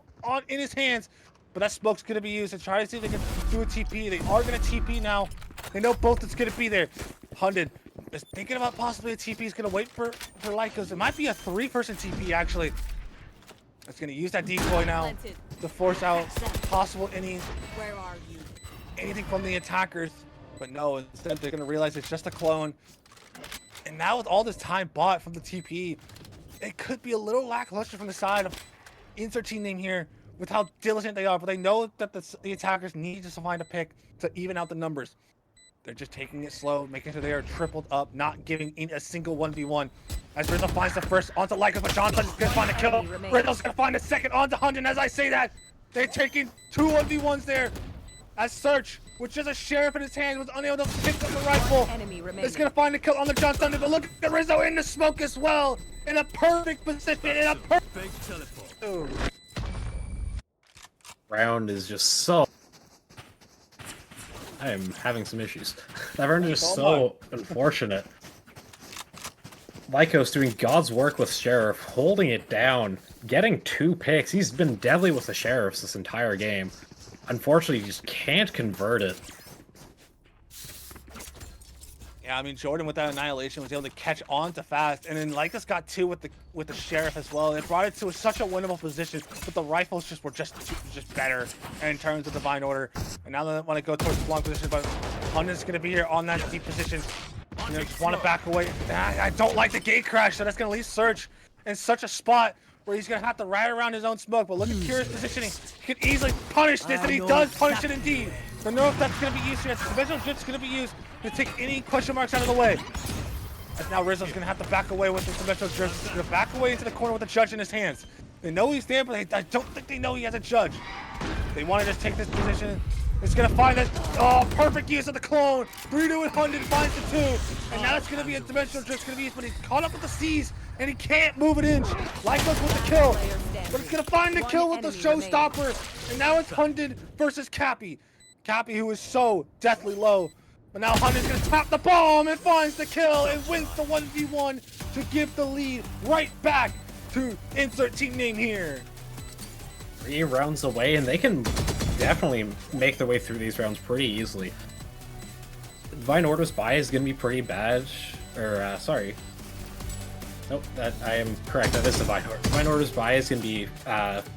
S1: in his hands. But that smoke's going to be used to try to see if they can do a TP. They are going to TP now. They know both it's going to be there. Hunden is thinking about possibly a TP. He's going to wait for Lycos. It might be a 3-person TP, actually. It's going to use that decoy now to force out possible anything from the attackers. But no, instead they're going to realize it's just a clone. And now with all this time bought from the TP, it could be a little lackluster from the side of Insert Team Name here with how diligent they are. But they know that the attackers need to find a pick to even out the numbers. They're just taking it slow, making sure they are tripled up, not giving in a single 1v1. As Rizzo finds the first onto Lycos, but Johnson is going to find a kill. Rizzo's going to find a second onto Hunden. As I say that, they're taking 2 1v1s there. As Search, with just a Sheriff in his hand, was unable to pick up the rifle. It's going to find a kill on the John Thunder, but look at Rizzo in the smoke as well. In a perfect position, in a perfect teleport.
S2: Round is just so... I am having some issues. That round is just so unfortunate. Lycos doing God's work with Sheriff, holding it down, getting 2 picks. He's been deadly with the Sheriffs this entire game. Unfortunately, he just can't convert it.
S1: Yeah, I mean, Jordan with that Annihilation was able to catch on to Fast, and then Lycos got 2 with the Sheriff as well. It brought it to such a winnable position, but the rifles were just better in terms of Divine Order. And now they want to go towards the long position, but Hunden's going to be here on that deep position. You know, just want to back away. I don't like the gate crash, so that's going to leave Search in such a spot where he's going to have to ride around his own smoke. But look at Kira's positioning. He can easily punish this, and he does punish it indeed. Don't know if that's going to be used here. The Dimensional Drift's going to be used to take any question marks out of the way. And now Rizzo's gonna have to back away with this dimensional drift. He's gonna back away into the corner with the judge in his hands. They know he's there, but I don't think they know he has a judge. They want to just take this position. It's gonna find that perfect use of the clone. 3-2 and Hunden finds the 2. And now it's gonna be a dimensional drift. It's gonna be used, but he's caught up with the C's and he can't move an inch. Lycos with the kill. But it's gonna find the kill with the showstopper. And now it's Hunden versus Cappy. Cappy, who is so deathly low. But now Hunden's gonna tap the bomb and finds the kill and wins the 1v1 to give the lead right back to insert team name here.
S2: 3 rounds away, and they can definitely make their way through these rounds pretty easily. Divine Order's buy is going to be pretty bad. Or, sorry. Nope, that I am correct. That is Divine Order. Divine Order's buy is going to be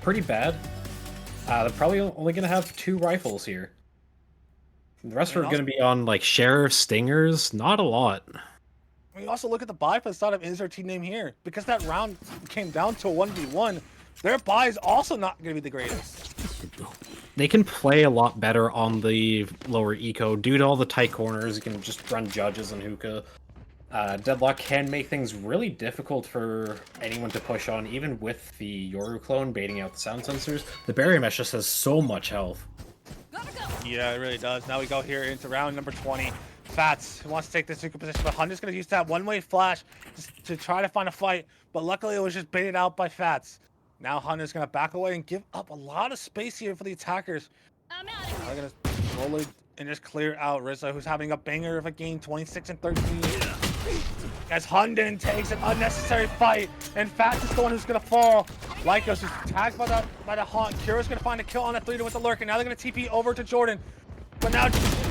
S2: pretty bad. They're probably only going to have 2 rifles here. The rest are going to be on, like, Sheriff Stingers. Not a lot.
S1: When you also look at the buy for the start of insert team name here, because that round came down to a 1v1, their buy is also not going to be the greatest.
S2: They can play a lot better on the lower eco. Due to all the tight corners, you can just run judges and hookah. Deadlock can make things really difficult for anyone to push on, even with the Yoru clone baiting out the sound sensors. The barrier mesh just has so much health.
S1: Yeah, it really does. Now we go here into round number 20. Fats wants to take this hookah position, but Hunter's going to use that one-way flash to try to find a fight, but luckily it was just baited out by Fats. Now Hunter's going to back away and give up a lot of space here for the attackers. They're going to slowly and just clear out Rizzo, who's having a banger of a game, 26 and 13. As Hunden takes an unnecessary fight, and Fats is the one who's going to fall. Lycos is tagged by the Haunt. Kira's going to find a kill on that 3-2 with the lurk, and now they're going to TP over to Jordan. But now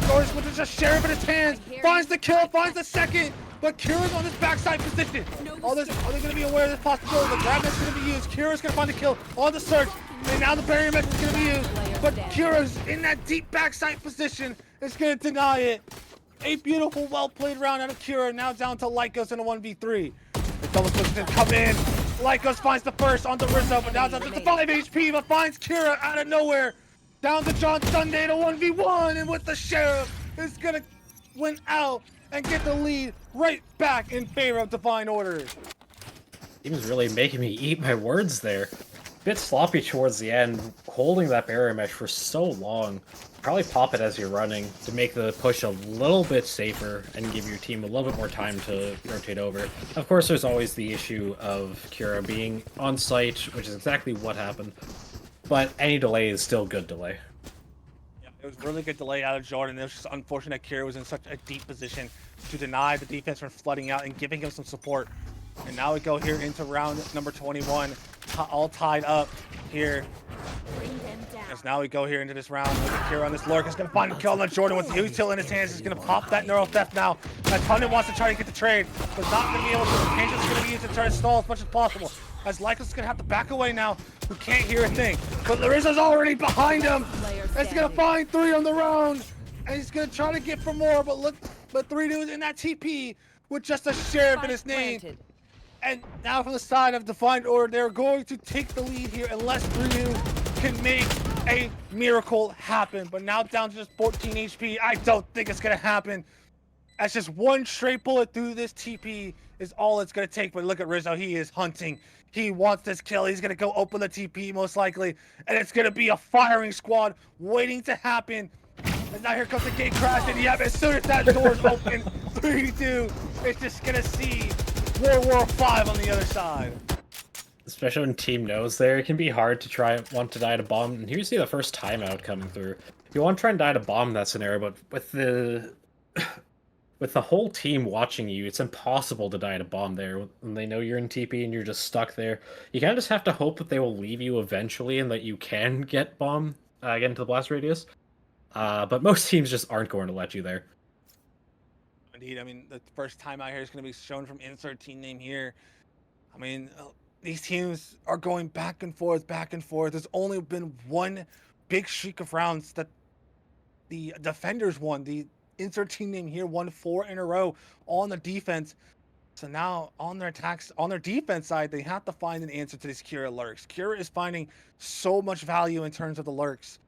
S1: Jordan's with just Sheriff in his hands, finds the kill, finds the second, but Kira's on this backside position. Are they going to be aware of this possibility? The grab is going to be used. Kira's going to find the kill on the search, and now the barrier method is going to be used. But Kira's in that deep backside position. It's going to deny it. A beautiful, well-played round out of Kira. Now down to Lycos in a 1v3. The double switch is going to come in. Lycos finds the first on the Rizzo, but now down to 5 HP, but finds Kira out of nowhere. Down to John Sunday to 1v1, and with the Sheriff, is going to win out and get the lead right back in favor of Divine Order.
S2: He was really making me eat my words there. Bit sloppy towards the end, holding that barrier mesh for so long. Probably pop it as you're running to make the push a little bit safer and give your team a little bit more time to rotate over. Of course, there's always the issue of Kira being on site, which is exactly what happened. But any delay is still good delay.
S1: Yeah, it was really good delay out of Jordan. It was just unfortunate Kira was in such a deep position to deny the defense from flooding out and giving him some support. And now we go here into round number 21, all tied up here. As now we go here into this round with Kira on this lurk. Is going to find a kill on Jordan with the util in his hands. He's going to pop that neural theft now. As Hunden wants to try to get the trade, but not going to be able to. Angel's going to be used to try to stall as much as possible. As Lycos is going to have to back away now, who can't hear a thing. But Larissa's already behind him. And he's going to find 3 on the round. And he's going to try to get for more, but look, but 3 dudes in that TP with just a Sheriff in his name. And now from the side of Divine Order, they're going to take the lead here unless 3 can make a miracle happen. But now down to just 14 HP, I don't think it's going to happen. That's just one straight bullet through this TP is all it's going to take. But look at Rizzo, he is hunting. He wants this kill. He's going to go open the TP most likely. And it's going to be a firing squad waiting to happen. And now here comes the gate crash. And yep, as soon as that door's open, 3-2, it's just going to see World War V on the other side.
S2: Especially when team knows there, it can be hard to want to die to bomb. And here you see the first timeout coming through. You want to try and die to bomb in that scenario, but with the whole team watching you, it's impossible to die to bomb there when they know you're in TP and you're just stuck there. You kind of just have to hope that they will leave you eventually and that you can get get into the blast radius. But most teams just aren't going to let you there.
S1: Indeed, I mean, the first time out here is going to be shown from insert team name here. I mean, these teams are going back and forth, back and forth. There's only been one big streak of rounds that the defenders won. The insert team name here won 4 in a row on the defense. So now on their attacks, on their defense side, they have to find an answer to these Kira lurks. Kira is finding so much value in terms of the lurks.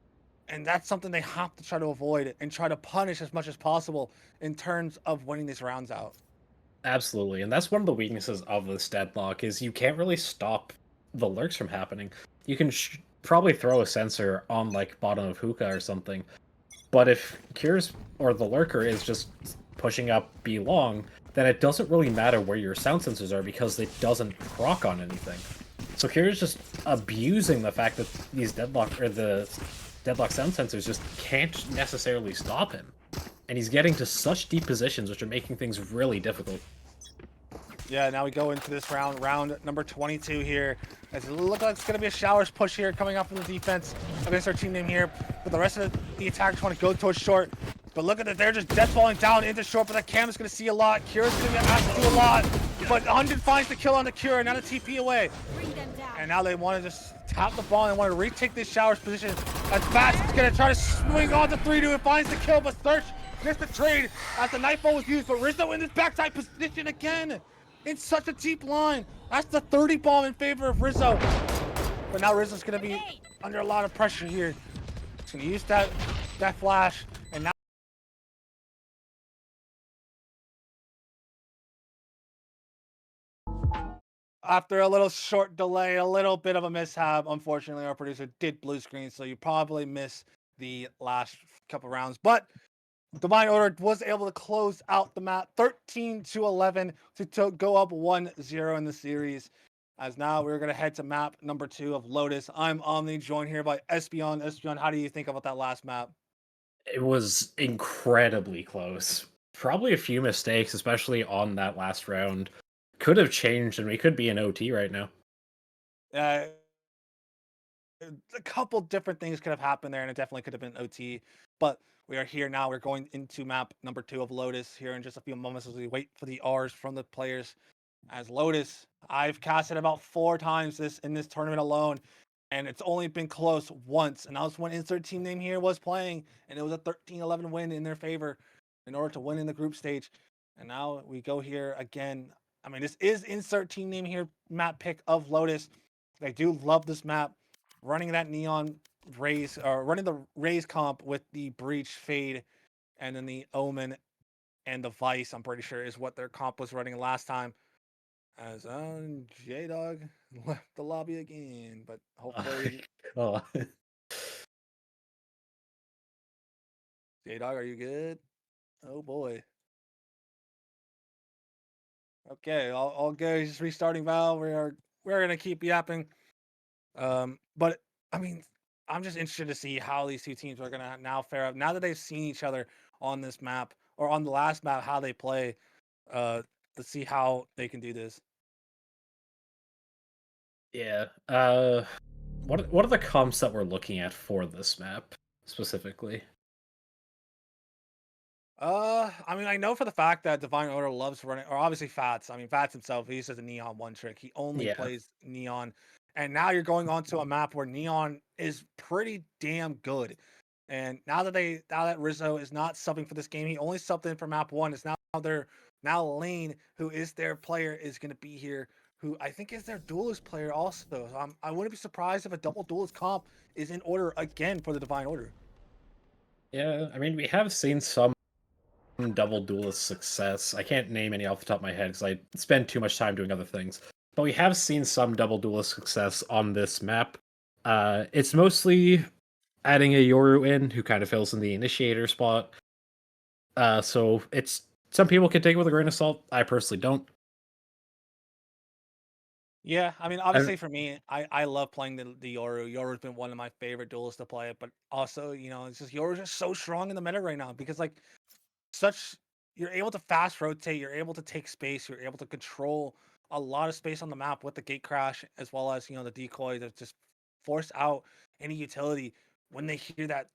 S1: And that's something they have to try to avoid and try to punish as much as possible in terms of winning these rounds out.
S2: Absolutely, and that's one of the weaknesses of this deadlock is you can't really stop the lurks from happening. You can probably throw a sensor on like bottom of hookah or something, but if Cures or the lurker is just pushing up B long, then it doesn't really matter where your sound sensors are because it doesn't proc on anything. So Cures just abusing the fact that these the deadlock sound sensors just can't necessarily stop him. And he's getting to such deep positions, which are making things really difficult.
S1: Yeah, now we go into this round number 22 here. As it looks like it's going to be a showers push here coming up from the defense against our team name here. But the rest of the attackers want to go towards short. But look at it, they're just death falling down into short, but that Cam is going to see a lot. Cure's going to be asked to do a lot. But 100 finds the kill on the Cure, and now the TP away. And now they want to just tap the ball and want to retake this showers position. As Bats is going to try to swing on the 3-2 and finds the kill, but Search missed the trade as the Nightfall was used. But Rizzo in this backside position again. In such a deep line. That's the 30 bomb in favor of Rizzo. But now Rizzo's going to be under a lot of pressure here. He's going to use that flash. And now after a little short delay, a little bit of a mishap, unfortunately, our producer did blue screen. So you probably missed the last couple rounds. But Divine Order was able to close out the map 13-11 to go up 1-0 in the series. As now we're going to head to map number 2 of Lotus. I'm Omni, joined here by Espion. Espion, how do you think about that last map?
S2: It was incredibly close. Probably a few mistakes, especially on that last round. Could have changed, and we could be in OT right now.
S1: A couple different things could have happened there, and it definitely could have been OT. But we are here now. We're going into map number 2 of Lotus here in just a few moments as we wait for the R's from the players. As Lotus, I've casted about 4 times in this tournament alone, and it's only been close once. And that was when insert team name here was playing, and it was a 13-11 win in their favor in order to win in the group stage. And now we go here again. I mean, this is insert team name here map pick of Lotus. I do love this map. Running that neon raise, or running the raise comp with the breach fade, and then the omen and the vice. I'm pretty sure is what their comp was running last time. As J Dog left the lobby again, but hopefully,
S2: Oh.
S1: J Dog, are you good? Oh boy. Okay, all good. Just restarting Val. We're gonna keep yapping. But I mean, I'm just interested to see how these two teams are gonna now fare up now that they've seen each other on this map or on the last map, how they play. To see how they can do this.
S2: Yeah. What are the comps that we're looking at for this map specifically?
S1: I mean, I know for the fact that Divine Order loves running, or obviously Fats. I mean, Fats himself, he uses a Neon one trick. He only
S2: Yeah.
S1: plays Neon. And now you're going on to a map where Neon is pretty damn good. And now that Rizzo is not subbing for this game, he only subbed in for map 1. It's now Lane, who is their player, is gonna be here, who I think is their duelist player also. So I wouldn't be surprised if a double duelist comp is in order again for the Divine Order.
S2: Yeah, I mean, we have seen some double duelist success. I can't name any off the top of my head because I spend too much time doing other things. But we have seen some double duelist success on this map. It's mostly adding a Yoru in who kind of fills in the initiator spot. So it's some people can take it with a grain of salt. I personally don't.
S1: Yeah, I mean, obviously for me, I love playing the Yoru. Yoru's been one of my favorite duelists to play, but also, it's just Yoru's just so strong in the meta right now because like such you're able to fast rotate, you're able to take space, you're able to control a lot of space on the map with the gate crash as well as the decoy that just force out any utility when they hear that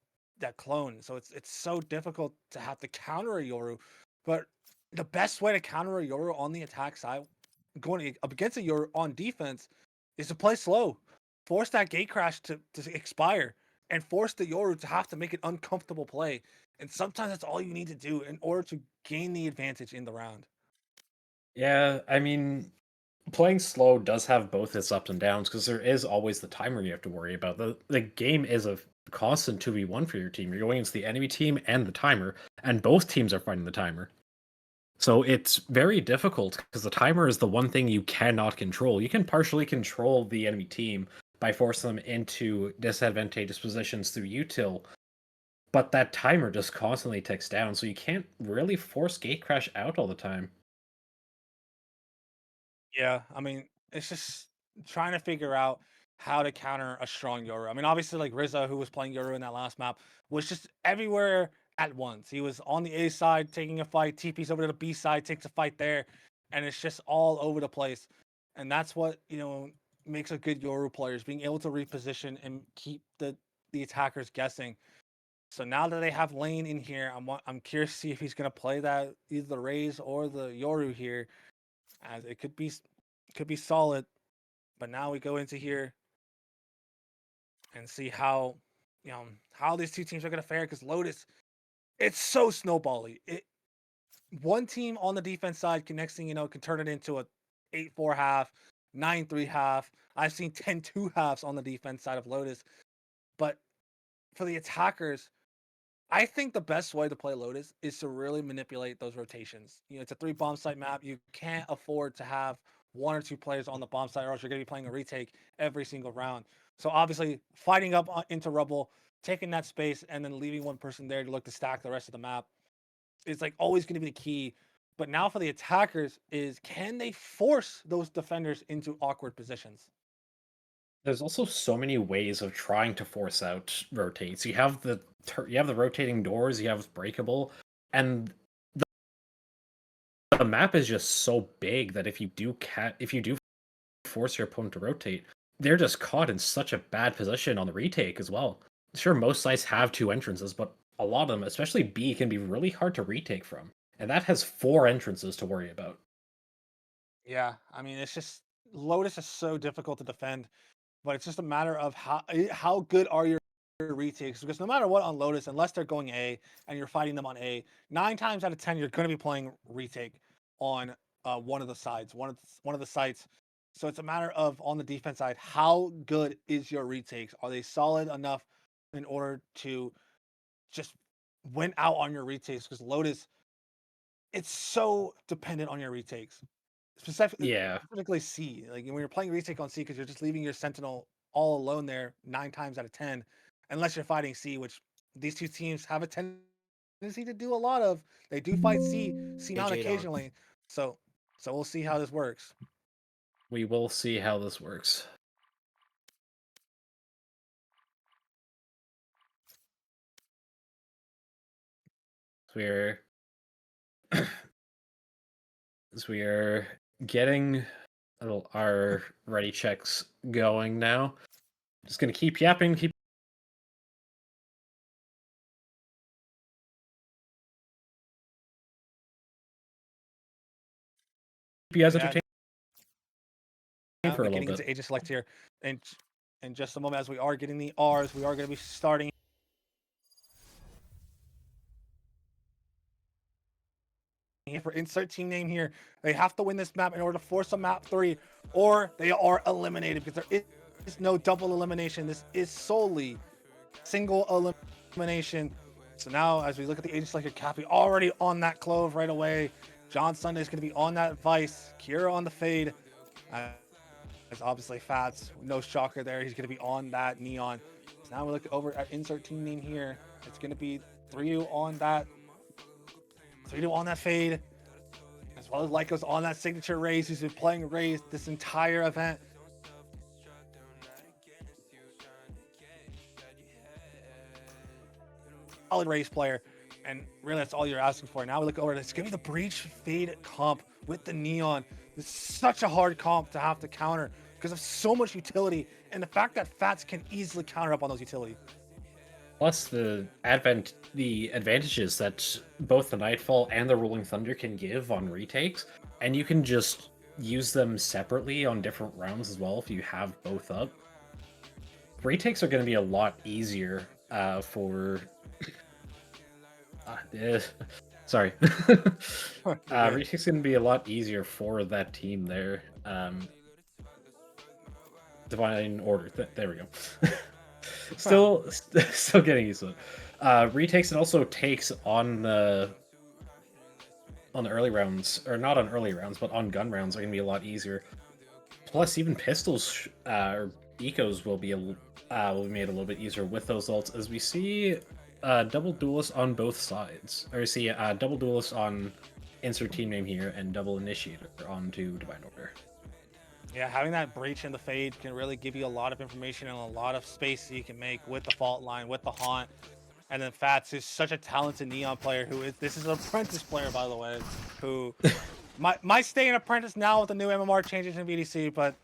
S1: clone. So it's so difficult to have to counter a Yoru, but the best way to counter a Yoru on the attack side going up against it, you're on defense, is to play slow, force that gate crash to expire, and force the Yoru to have to make an uncomfortable play. And sometimes that's all you need to do in order to gain the advantage in the round.
S2: Yeah, I mean, playing slow does have both its ups and downs because there is always the timer you have to worry about. The game is a constant 2v1 for your team. You're going against the enemy team and the timer, and both teams are fighting the timer. So it's very difficult because the timer is the one thing you cannot control. You can partially control the enemy team by forcing them into disadvantageous positions through util, but that timer just constantly ticks down, so you can't really force Gatecrash out all the time.
S1: Yeah, I mean, it's just trying to figure out how to counter a strong Yoru. I mean, obviously, like Rizza, who was playing Yoru in that last map, was just everywhere at once. He was on the A side taking a fight, TP's over to the B side, takes a fight there, and it's just all over the place. And that's what, makes a good Yoru player, is being able to reposition and keep the attackers guessing. So now that they have Lane in here, I'm curious to see if he's gonna play that either the Raze or the Yoru here, as it could be solid. But now we go into here and see how these two teams are gonna fare, because Lotus, it's so snowbally. One team on the defense side can, next thing you know, can turn it into a 8-4 half, 9-3 half. I've seen 10-2 halves on the defense side of Lotus. But for the attackers, I think the best way to play Lotus is to really manipulate those rotations. It's a 3 bomb site map. You can't afford to have 1 or 2 players on the bomb site, or else you're going to be playing a retake every single round. So obviously, fighting up into rubble, taking that space, and then leaving one person there to look to stack the rest of the map is like always going to be the key. But now for the attackers is, can they force those defenders into awkward positions?
S2: There's also so many ways of trying to force out rotates. You have the rotating doors, you have breakable, and the map is just so big that if you do force your opponent to rotate, they're just caught in such a bad position on the retake as well. Sure, most sites have 2 entrances, but a lot of them, especially B, can be really hard to retake from. And that has 4 entrances to worry about.
S1: Yeah, I mean, it's just Lotus is so difficult to defend, but it's just a matter of how good are your retakes, because no matter what on Lotus, unless they're going A and you're fighting them on A, 9 times out of 10 you're going to be playing retake on one of the sides, one of the sites. So it's a matter of, on the defense side, how good is your retakes? Are they solid enough in order to just win out on your retakes? Because Lotus, it's so dependent on your retakes.
S2: Yeah.
S1: Specifically C. Like when you're playing retake on C, because you're just leaving your Sentinel all alone there 9 times out of 10, unless you're fighting C, which these two teams have a tendency to do a lot of. They do fight C
S3: Hey,
S1: mount
S3: Jadon.
S1: occasionally. So we'll see how this works.
S2: We will see how this works. We're as we are getting our ready checks going now. Just gonna keep yapping, keep you guys
S1: Yeah,
S2: entertained for a
S1: we're
S2: little
S1: getting
S2: bit.
S1: into agent select here, and in just a moment, as we are getting the R's, we are going to be starting for insert team name here. They have to win this map in order to force a map 3, or they are eliminated, because there is no double elimination. This is solely single elimination. So now, as we look at the agent selector, Cappy already on that Clove right away. John Sunday is going to be on that Vice. Kira on the Fade. As obviously Fats, no shocker there. He's going to be on that Neon. So now we look over at insert team name here. It's going to be 3-2 on that. 3-2 on that Fade. As well as Lyco's on that signature Raze, who's been playing Raze this entire event. Solid Raze player. And really, that's all you're asking for. Now we look over, it's going to be the Breach Fade comp with the Neon. This is such a hard comp to have to counter because of so much utility, and the fact that Fats can easily counter up on those utility.
S2: Plus the advantages that both the Nightfall and the Rolling Thunder can give on retakes, and you can just use them separately on different rounds as well if you have both up. Retakes are going to be a lot easier for sorry. Retake's going to be a lot easier for that team there. Divine Order. There we go. Still getting used to it. Retakes, it also takes on the the early rounds, or not on early rounds, but on gun rounds are going to be a lot easier. Plus, even pistols or ecos will be made a little bit easier with those ults, as we see double duelists on both sides, or see double duelists on insert team name here and double initiator onto Divine Order.
S1: Yeah, having that breach in the fade can really give you a lot of information and a lot of space you can make with the fault line, with the haunt. And then Fats is such a talented Neon player this is an apprentice player, by the way, who might stay an apprentice now with the new MMR changes in VDC, but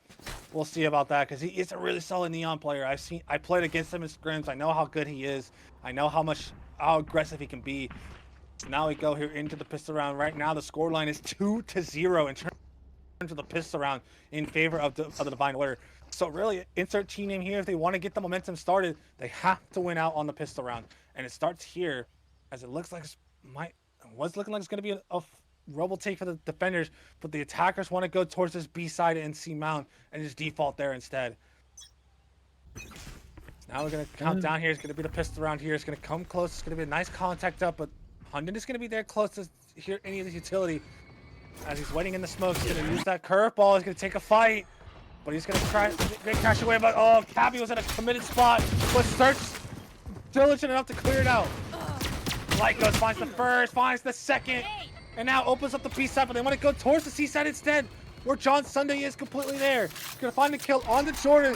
S1: we'll see about that because he is a really solid Neon player. I played against him in scrims. I know how good he is. I know how aggressive he can be. So now we go here into the pistol round. Right now the scoreline is 2-0 in terms of the pistol round in favor of the Divine Order. So really, insert team name here. If they want to get the momentum started, they have to win out on the pistol round. And it starts here, as it looks like was looking like it's going to be a robo take for the defenders, but the attackers want to go towards this B side and C mount and just default there instead. So now we're going to count down here. It's going to be the pistol round here. It's going to come close. It's going to be a nice contact up, but Hunden is going to be there close to hear any of the utility. As he's waiting in the smoke, he's going to use that curveball. He's going to take a fight, but he's going to try to crash away. But oh, Cappy was in a committed spot, but Search diligent enough to clear it out. Lycos finds the first, finds the second, and now opens up the B side, but they want to go towards the C side instead, where John Sunday is completely there. He's going to find the kill on the Jordan.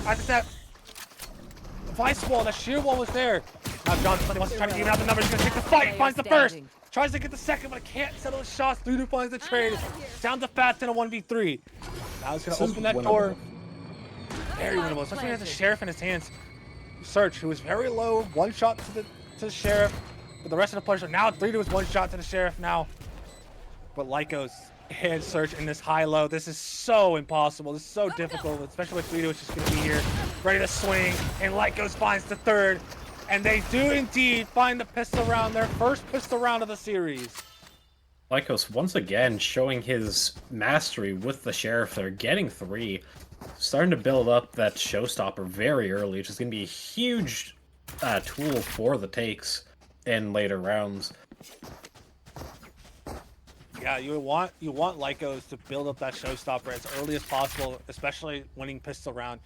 S1: After that vice wall, that sheer wall was there. Now John Sunday wants to try to even out the numbers. He's going to take the fight, finds the first. Tries to get the second, but can't settle his shots. Ludo finds the trade. Down to Fats in a 1v3. Now he's going to open that door. Very winnable, especially when he has the Sheriff in his hands. Search, who was very low, one shot to the Sheriff. But the rest of the players are now 3 to his one shot to the Sheriff now. But Lycos and Search in this high-low. This is so impossible. This is so difficult, especially with 3 which is going to be here. Ready to swing, and Lycos finds the third. And they do indeed find the pistol round, their first pistol round of the series.
S2: Lycos once again showing his mastery with the Sheriff there, getting 3. Starting to build up that showstopper very early, which is going to be a huge tool for the takes in later rounds.
S1: Yeah, you want Lycos to build up that showstopper as early as possible, especially winning pistol round.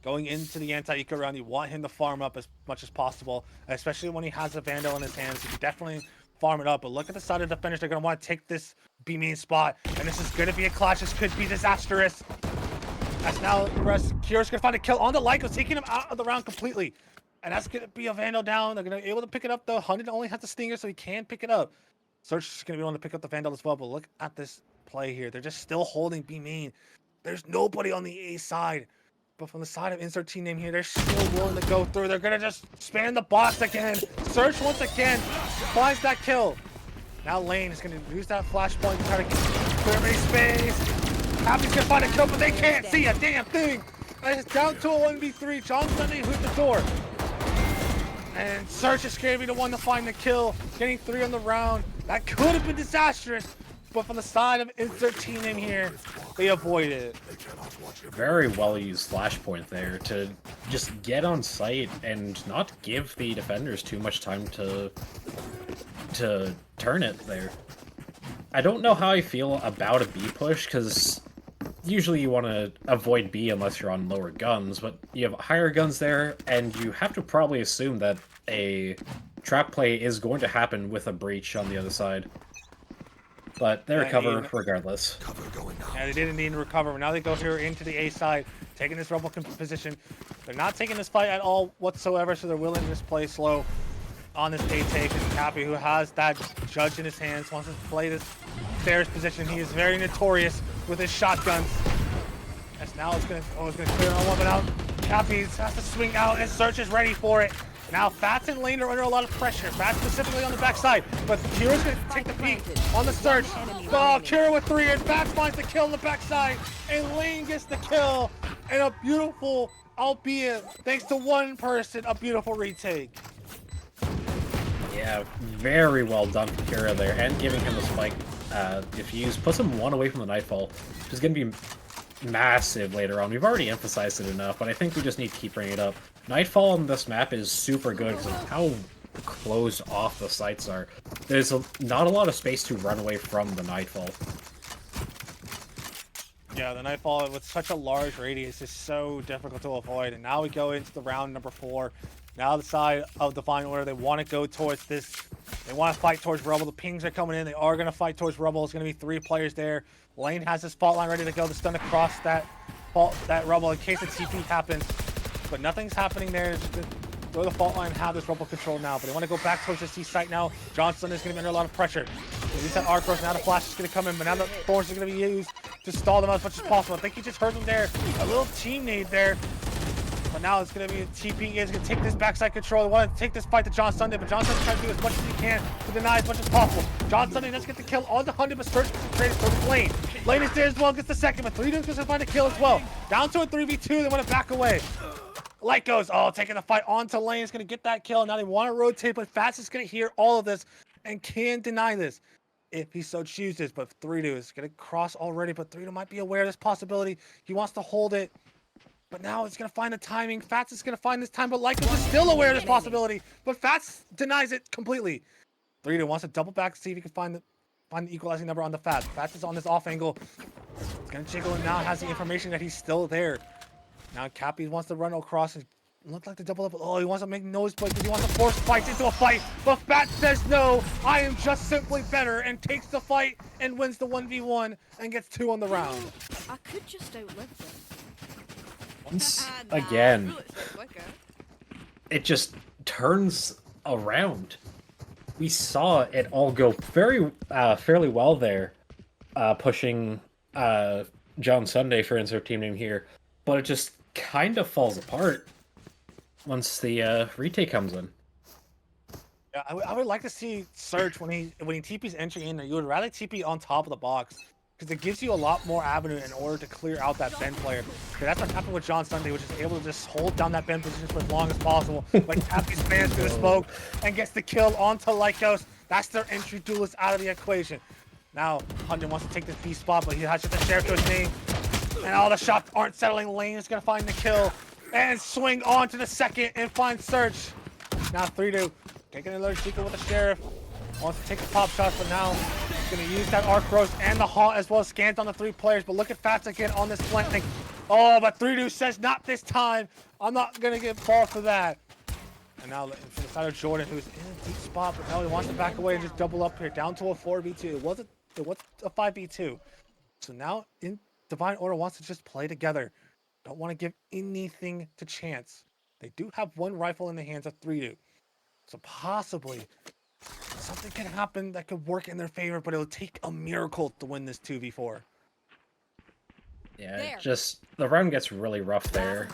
S1: Going into the anti-eco round, you want him to farm up as much as possible, especially when he has a Vandal in his hands. He can definitely farm it up, but look at the side of the defenders. They're going to want to take this B main spot, and this is going to be a clash. This could be disastrous. As now, Kira's going to find a kill on the Lycos, taking him out of the round completely. And that's going to be a Vandal down. They're going to be able to pick it up, though. Hunden only has the Stinger, so he can pick it up. Search is going to be able to pick up the Vandal as well, but look at this play here. They're just still holding B main. There's nobody on the A side. But from the side of insert team name here, they're still willing to go through. They're going to just span the box again. Search once again finds that kill. Now Lane is going to use that flashpoint to try to clear any space. Happy's going to find a kill, but they can't see a damn thing. And it's down to a 1v3. John Sunday hit the door. And Search is going to be the one to find the kill. Getting 3 on the round. That could have been disastrous. But from the side of insert team name here, they avoid it.
S2: Very well used flashpoint there to just get on site and not give the defenders too much time to turn it there. I don't know how I feel about a B push, because usually you want to avoid B unless you're on lower guns, but you have higher guns there, and you have to probably assume that a trap play is going to happen with a breach on the other side. But they recover regardless.
S1: Yeah, they didn't need to recover. But now they go here into the A side, taking this rebel position. They're not taking this fight at all whatsoever, so they're willing to just play slow on this A take. And Cappy, who has that judge in his hands, wants to play this stairs position. He is very notorious with his shotguns. As now it's gonna clear on one, but now Cappy has to swing out, and Search is ready for it. Now Fats and Lane are under a lot of pressure. Fats specifically on the backside, but Kira's going to take the peek on the Search. Oh, Kira with 3, and Fats finds the kill on the backside, and Lane gets the kill. And a beautiful, albeit thanks to one person, a beautiful retake.
S2: Yeah, very well done from Kira there, and giving him the spike defuse. Puts him 1 away from the Nightfall, which is going to be massive later on. We've already emphasized it enough, but I think we just need to keep bringing it up. Nightfall on this map is super good because of how closed off the sites are. There's not a lot of space to run away from the Nightfall.
S1: Yeah, the Nightfall with such a large radius is so difficult to avoid. And now we go into the round number 4. Now the side of Divine Order, they want to go towards this. They want to fight towards Rubble. The pings are coming in. They are going to fight towards Rubble. It's going to be 3 players there. Lane has his fault line ready to go. The stun across that Rubble in case the TP happens. But nothing's happening there. It's just throw the fault line and have this Rubble control now. But they want to go back towards the C site now. Johnson is going to be under a lot of pressure. They use that arc rush. Now the flash is going to come in. But now the thorns are going to be used to stall them out as much as possible. I think he just heard them there. A little team need there. But now it's going to be a TP is going to take this backside control. They want to take this fight to John Sunday, but John Sunday trying to do as much as he can to deny as much as possible. John Sunday does get the kill on the 100, but Search is traded for Lane. Lane is there as well, gets the second, but 3 dudes going to find a kill as well. Down to a 3v2, they want to back away. Light goes, taking the fight onto Lane. Is going to get that kill. Now they want to rotate, but Fast is going to hear all of this and can deny this if he so chooses. But 3-2 is going to cross already, but 3-2 might be aware of this possibility. He wants to hold it, but now it's going to find the timing. Fats is going to find this time, but Lycos is still aware of this possibility, but Fats denies it completely. 3-2 wants to double back to see if he can find the equalizing number on the Fats. Fats is on this off angle. It's going to jiggle and now has the information that he's still there. Now Cappy wants to run across and look like the double up. Oh, he wants to make nose play because he wants to force fights into a fight. But Fat says no, I am just simply better, and takes the fight and wins the 1v1 and gets 2 on the round.
S3: I could just outlive them.
S2: Once again, it just turns around. We saw it all go fairly well there, pushing John Sunday for insert team name here, but it just kind of falls apart once the retake comes in.
S1: Yeah, I would like to see Search when he TP's entering in there. You would rather TP on top of the box because it gives you a lot more avenue in order to clear out that bend player. Because that's what happened with John Sunday, which is able to just hold down that bend position for as long as possible. Like Cappy spans through the smoke and gets the kill onto Lycos. That's their entry duelist out of the equation. Now Hunden wants to take this B spot, but he has just the sheriff to his name. And all the shots aren't settling. Lane is going to find the kill and swing on to the second and find Search. Now 3-2 taking another secret with the sheriff. Wants to take the pop shots, but now he's going to use that arc roast and the haunt as well as scans on the 3 players. But look at Fats again on this flank. Oh, but 3-2 says not this time. I'm not going to get far for that. And now for the side of Jordan, who's in a deep spot, but now he wants to back away and just double up here. Down to a 4v2. It was a 5v2. So now in Divine Order wants to just play together. Don't want to give anything to chance. They do have 1 rifle in the hands of 3-2. So possibly something can happen that could work in their favor, but it'll take a miracle to win this 2v4.
S2: Yeah, just the round gets really rough there.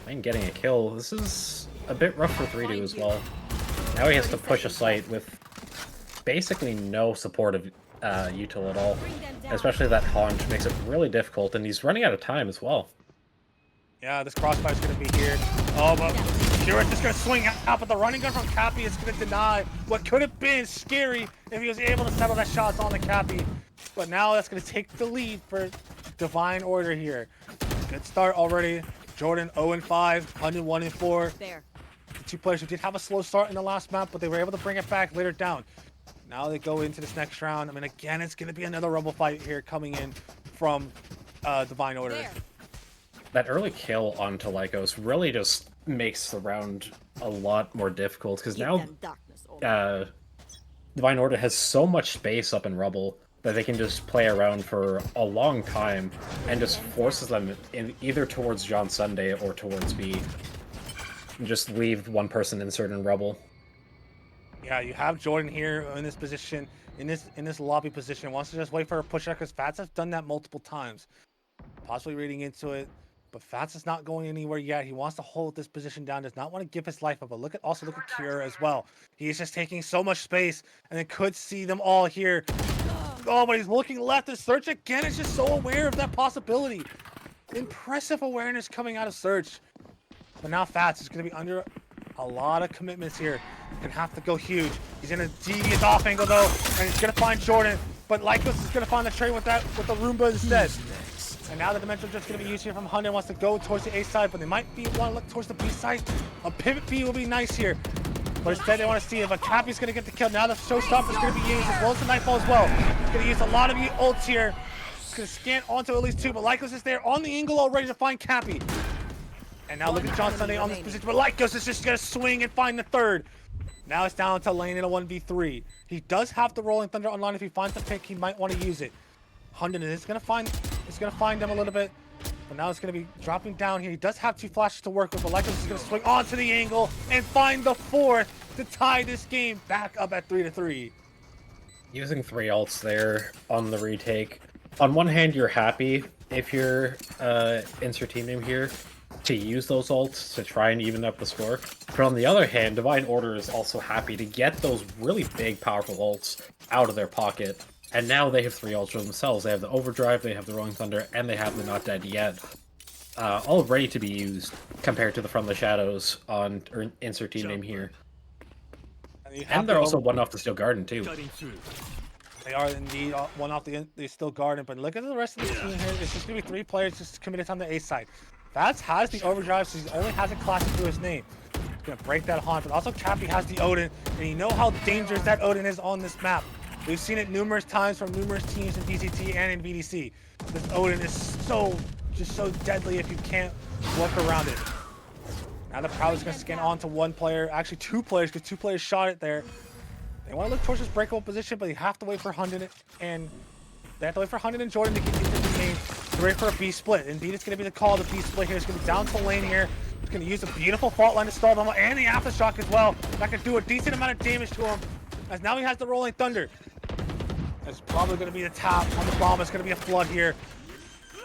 S2: And getting a kill. This is a bit rough for 3-2 as well. Now he has to push a site with basically no supportive util at all. Especially that haunch makes it really difficult, and he's running out of time as well.
S1: Yeah, this crossfire is going to be here. Oh, but Curie's just going to swing out, but the running gun from Cappy is going to deny what could have been scary if he was able to settle that shots on the Cappy. But now that's going to take the lead for Divine Order here. Good start already. Jordan 0-5, 101-4.
S3: There.
S1: The 2 players who did have a slow start in the last map, but they were able to bring it back later down. Now they go into this next round. I mean, again, it's going to be another Rumble fight here coming in from Divine Order.
S3: There.
S2: That early kill onto Lycos really just makes the round a lot more difficult, because now Divine Order has so much space up in Rubble that they can just play around for a long time and just forces them in either towards John Sunday or towards B. And just leave 1 person inserted in Rubble.
S1: Yeah, you have Jordan here in this position, in this lobby position. Wants to just wait for a push out because Fats has done that multiple times. Possibly reading into it, but Fats is not going anywhere yet. He wants to hold this position down, does not want to give his life up. But look at Kira as well. He's just taking so much space, and it could see them all here. Oh, but he's looking left, and Search again is just so aware of that possibility. Impressive awareness coming out of Search. But now Fats is going to be under a lot of commitments here. Gonna have to go huge. He's in a devious off angle though, and he's gonna find Jordan. But Lycos is gonna find the trade with the Roomba instead. And now the dimensional drift's going to be used here from Hyundai. Wants to go towards the A side, but they might want to look towards the B side. A pivot B will be nice here. But instead, they want to see if a Cappy's going to get the kill. Now the showstopper's going to be used, as well as the Nightfall as well. He's going to use a lot of ults here. He's going to scan onto at least 2, but Lycos is there on the angle already to find Cappy. And now look at John Sunday on this position, but Lycos is just going to swing and find the third. Now it's down to Lane in a 1v3. He does have the Rolling Thunder online. If he finds the pick, he might want to use it. Hyundai is going to find them a little bit, but now it's going to be dropping down here. He does have 2 flashes to work with, but Lycos is going to swing onto the angle and find the 4th to tie this game back up at 3-3.
S2: Using 3 ults there on the retake. On one hand, you're happy if you're insert team name here to use those ults to try and even up the score. But on the other hand, Divine Order is also happy to get those really big, powerful ults out of their pocket. And now they have 3 ults for themselves. They have the Overdrive, they have the Rolling Thunder, and they have the Not Dead Yet. All ready to be used compared to the From the Shadows on insert team name here. And they're also one off the Steel Garden too.
S1: They are indeed one off the Steel Garden, but look at the rest of the team here. It's just going to be 3 players just committed on the A side. Vats has the Overdrive, so he only has a classic through his name. He's going to break that haunt, but also Cappy has the Odin, and you know how dangerous that Odin is on this map. We've seen it numerous times from numerous teams in DCT and in VDC. This Odin is just so deadly if you can't work around it. Now the Prowler's going to scan on to 1 player, actually 2 players, because 2 players shot it there. They want to look towards this breakable position, but they have to wait for Hyundai and Jordan to get into the game. They're ready for a B split. Indeed, it's going to be the call of the B split here. It's going to be down to lane here. It's going to use a beautiful fault line to stall them and the aftershock as well. That could do a decent amount of damage to him, as now he has the Rolling Thunder. It's probably going to be the tap on the bomb. It's going to be a flood here.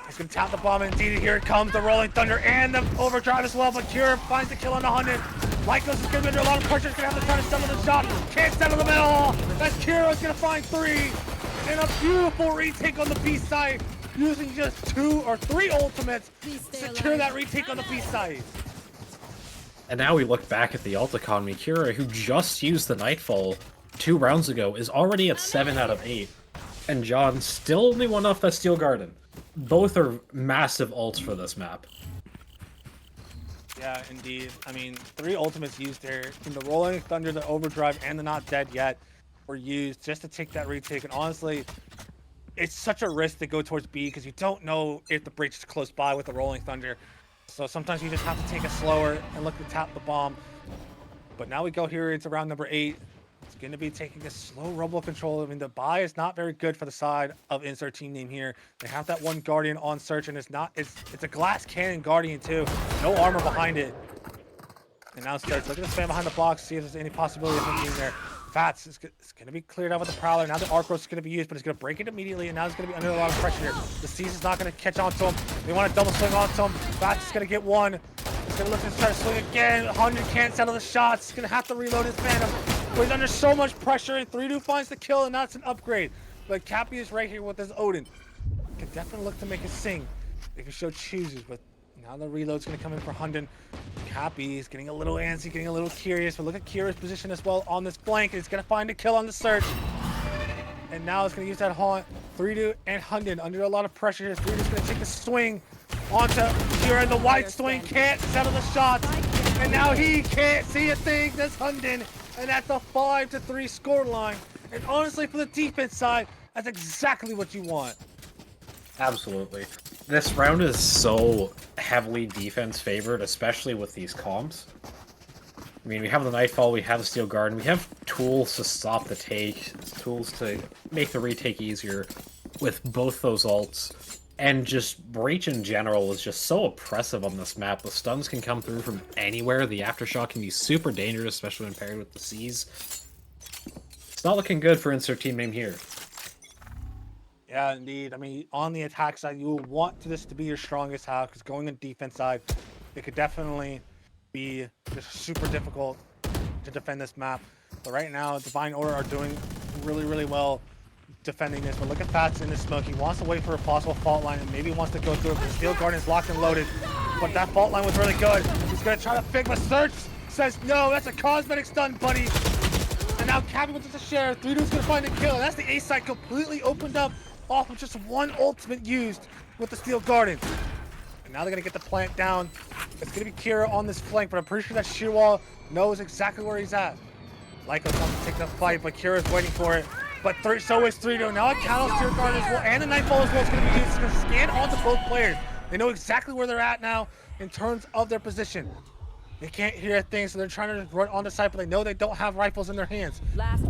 S1: He's going to tap the bomb, and indeed here it comes, the Rolling Thunder and the Overdrive as well, but Kira finds the kill on the Hyundai. Lycos is going to be under a lot of pressure. He's going to have to try to settle the shot. Can't settle the middle. That's Kira's going to find 3. And a beautiful retake on the B side, using just 2 or 3 ultimates to secure that retake on the B side.
S2: And now we look back at the ult economy. Kira, who just used the Nightfall 2 rounds ago, is already at 7 out of 8. And John still only one off that Steel Garden. Both are massive ults for this map.
S1: Yeah, indeed. I mean, 3 ultimates used there. In the Rolling Thunder, the Overdrive, and the Not Dead Yet were used just to take that retake. And honestly, it's such a risk to go towards B because you don't know if the breach is close by with the Rolling Thunder. So sometimes you just have to take it slower and look to tap the bomb. But now we go here into round number 8. It's going to be taking a slow rumble control. I mean, the buy is not very good for the side of insert team name here. They have that 1 Guardian on search, and it's a glass cannon Guardian too. No armor behind it. And now starts looking to spam behind the box, see if there's any possibility of him being there. Fats is going to be cleared out with the Prowler. Now the Arc Roast is going to be used, but it's going to break it immediately, and now it's going to be under a lot of pressure here. The Seize is not going to catch on to him. They want to double swing onto him. Fats is going to get 1. He's going to look to try to swing again. 100 can't settle the shots. He's going to have to reload his Phantom. But he's under so much pressure, and 3-2 finds the kill, and that's an upgrade. But Cappy is right here with his Odin. Can definitely look to make it sing if he so chooses, but now the reload's going to come in for Hyundai. Cappy is getting a little antsy, getting a little curious, but look at Kira's position as well on this flank. He's going to find a kill on the search. And now it's going to use that haunt. 3-2 and Hyundai under a lot of pressure here. 3-2's going to take the swing onto Kira, and the white swing can't settle the shots. And now he can't see a thing, does Hyundai. And that's a 5-3 scoreline. And honestly, for the defense side, that's exactly what you want.
S2: Absolutely. This round is so heavily defense favored, especially with these comps. I mean, we have the Nightfall, we have the Steel Garden, we have tools to stop the take, tools to make the retake easier with both those ults. And just Breach in general is just so oppressive on this map. The stuns can come through from anywhere. The Aftershock can be super dangerous, especially when paired with the Seize. It's not looking good for insert team name here.
S1: Yeah, indeed. I mean, on the attack side, you will want this to be your strongest half, because going on defense side, it could definitely be just super difficult to defend this map. But right now, Divine Order are doing really, really well defending this. But look at Fats in the smoke. He wants to wait for a possible fault line and maybe wants to go through it. But Steel Guardian is locked and loaded. But that fault line was really good. He's going to try to Figma search. Says no, that's a cosmetic stun, buddy. And now Cappy wants to share. 3-2's going to find a kill. And that's the A side completely opened up off of just 1 ultimate used with the Steel Garden. And now they're going to get the plant down. It's going to be Kira on this flank, but I'm pretty sure that Shearwall knows exactly where he's at. Lycos wants to take the fight, but Kira's waiting for it. But so is 3-2. Now a Counter Steel Garden as well, and the Nightfall as well is going to be used. It's going to scan onto both players. They know exactly where they're at now in terms of their position. They can't hear things, so they're trying to run on the side, but they know they don't have rifles in their hands.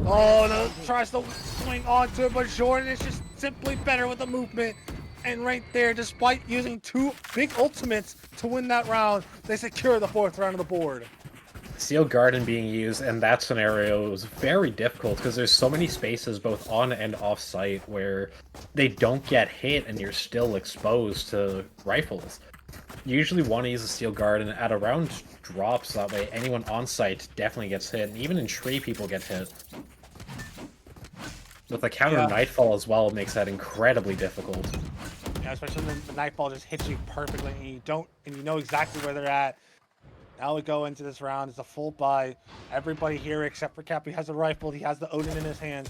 S1: Oh, tries to swing onto it, but Jordan is just simply better with the movement. And right there, despite using 2 big ultimates to win that round, they secure the 4th round of the board.
S2: Steel Garden being used in that scenario was very difficult because there's so many spaces both on and off site where they don't get hit and you're still exposed to rifles. You usually want to use a Steel Garden at around drops, that way anyone on site definitely gets hit, and even in tree people get hit. With the counter Nightfall as well, it makes that incredibly difficult.
S1: Yeah, especially when the Nightfall just hits you perfectly and you know exactly where they're at. Now we go into this round. It's a full buy. Everybody here except for Cappy has a rifle. He has the Odin in his hands.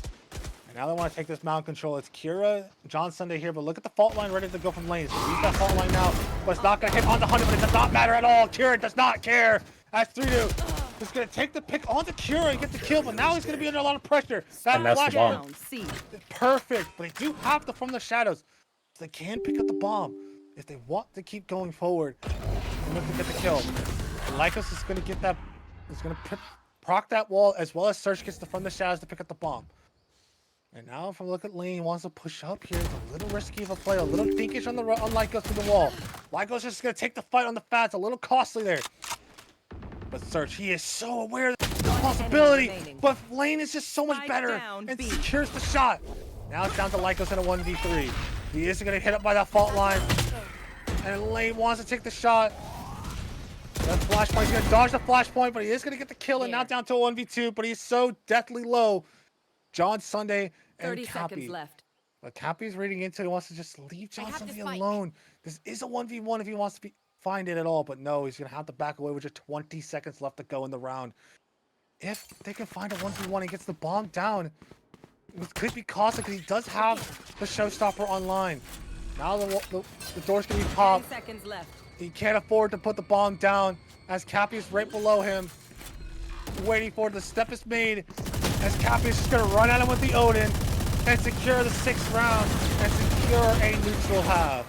S1: And now they want to take this mountain control. It's Kira, John Sunday here, but look at the fault line ready to go from lanes. Use that fault line now, but it's not going to hit on the 100, but it does not matter at all. Kira does not care. That's 3-2. He's going to take the pick onto Kira and get the kill, but now he's going to be under a lot of pressure. That flash down. Perfect, but they do have the from the shadows. So they can pick up the bomb if they want to keep going forward and look to get the kill. Lycos is going to get that, is going to proc that wall, as well as Search gets the from the shadows to pick up the bomb. And now if I look at Lane, he wants to push up here. It's a little risky of a play, a little dinkish on Lycos to the wall. Lycos just going to take the fight on the Fats, a little costly there. But Search, he is so aware of the possibility, but Lane is just so much better and secures the shot. Now it's down to Lycos in a 1v3. He is going to hit up by that fault line. And Lane wants to take the shot. That flashpoint, he's going to dodge the flashpoint, but he is going to get the kill, and now down to a 1v2, but he's so deathly low. John Sunday and
S4: 30 seconds left.
S1: But Cappy's reading into it. He wants to just leave John Sunday alone. This is a 1v1 if he wants to find it at all, but no, he's going to have to back away with just 20 seconds left to go in the round. If they can find a 1v1 and gets the bomb down, it could be costly because he does have the showstopper online. Now the door's going to be popped.
S4: 10 seconds left.
S1: He can't afford to put the bomb down as Cappy's right below him, waiting for the step is made. As Cappy's just going to run at him with the Odin and secure the 6th round and secure a neutral half.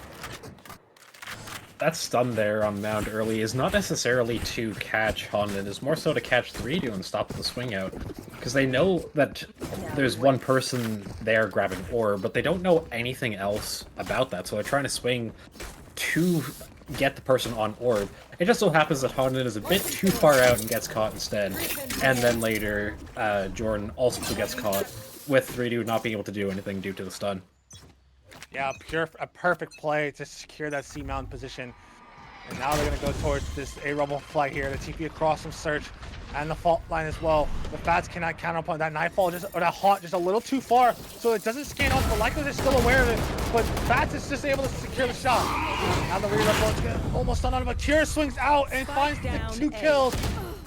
S2: That stun there on Mound early is not necessarily to catch Honden, it's more so to catch 3-2 and stop the swing out. Because they know that there's one person there grabbing orb, but they don't know anything else about that, so they're trying to swing to get the person on orb. It just so happens that Honden is a bit too far out and gets caught instead. And then later, Jordan also gets caught with 3-2 not being able to do anything due to the stun.
S1: Yeah, a perfect play to secure that C-mount position. And now they're going to go towards this A-Rumble flight here. The TP across from Search and the fault line as well. The Fats cannot counter upon that Nightfall, or that Haunt just a little too far, so it doesn't scan off. But Lycos is still aware of it, but Fats is just able to secure the shot. Now the Re-Rumble almost done on it, but Kira swings out and finds the 2 kills.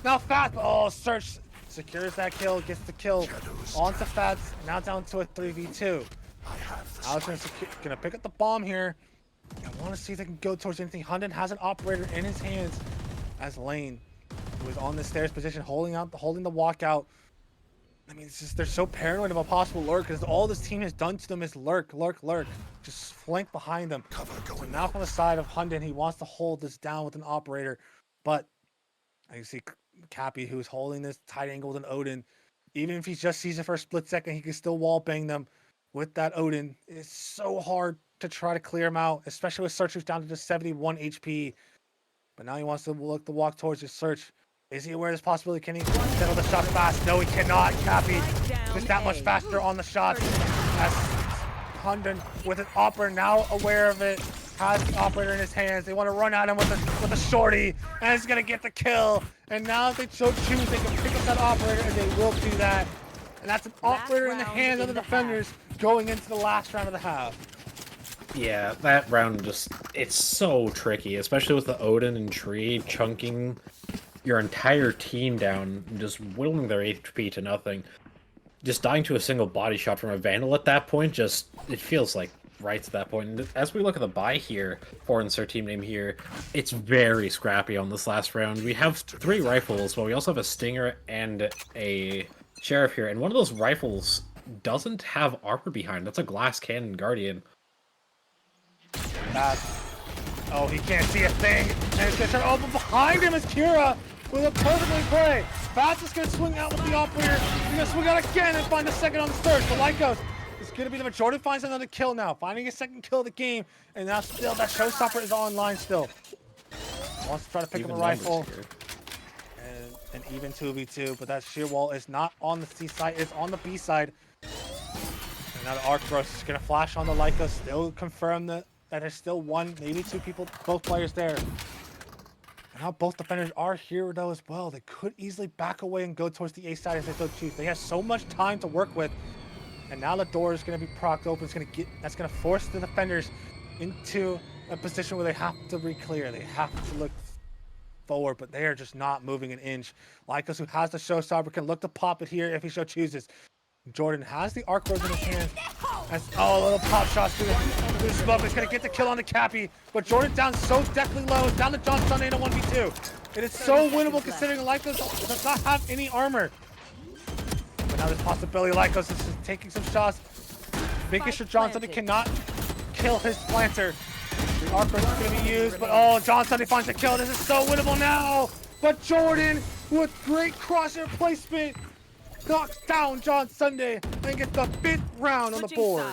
S1: Now Fats, Search secures that kill, gets the kill onto Fats. Now down to a 3v2. Now it's gonna pick up the bomb here. I want to see if they can go towards anything. Honden has an operator in his hands as Lane, who is on the stairs position, holding the walkout. I mean, it's just they're so paranoid of a possible lurk because all this team has done to them is lurk. Just flank behind them. So now from the side of Honden, he wants to hold this down with an operator, but I see Cappy, who's holding this tight angle with an Odin. Even if he just sees it for a split second, he can still wall bang them with that Odin. It's so hard to try to clear him out, especially with Search who's down to just 71 HP. But now he wants to look to walk towards his Search. Is he aware of this possibility? Can he settle the shot fast? No, he cannot. Cappy just that much faster on the shot. As Honden with an operator now aware of it, has the operator in his hands. They want to run at him with a shorty, and he's gonna get the kill. And now if they so choose, they can pick up that operator, and they will do that. And that's an operator in the hands of the defenders going into the last round of the half.
S2: Yeah, that round it's so tricky, especially with the Odin and Tree chunking your entire team down and just whittling their HP to nothing. Just dying to a single body shot from a Vandal at that point, it feels like right to that point. And as we look at the buy here for insert team name here, it's very scrappy on this last round. We have 3 rifles, but we also have a Stinger and a Sheriff here. And one of those rifles doesn't have armor behind. That's a glass cannon Guardian.
S1: Oh, he can't see a thing. And it's gonna turn over behind him is Kira with a perfectly play. Bats is gonna swing out with the operator. He's gonna swing out again and find the second on the surge. But Lycos is gonna be the majority, finds another kill now, finding a second kill of the game. And now still that showstopper is online still. Wants to try to pick up a rifle. And an even 2v2, but that sheer wall is not on the C side, it's on the B side. And now the arc burst is gonna flash on the Lycos, still confirm that there's still 1, maybe 2 people, both players there. And now both defenders are here though as well. They could easily back away and go towards the A side as they so choose. They have so much time to work with. And now the door is going to be procced open. That's going to force the defenders into a position where they have to re-clear. They have to look forward, but they are just not moving an inch. Lycos, who has the showstopper, can look to pop it here if he so chooses. Jordan has the arc rose in his hand. Oh, a little pop shot through the smoke. It's going to get the kill on the Cappy, but Jordan down so deathly low. It's down to John Sunday in a 1v2. It is so winnable considering Lycos does not have any armor. But now there's possibility Lycos is just taking some shots, making sure John Sunday cannot kill his planter. The arc rose is going to be used, but oh, John Sunday finds the kill. This is so winnable now. But Jordan, with great crosshair placement, knocks down John Sunday and gets the 5th round on the board.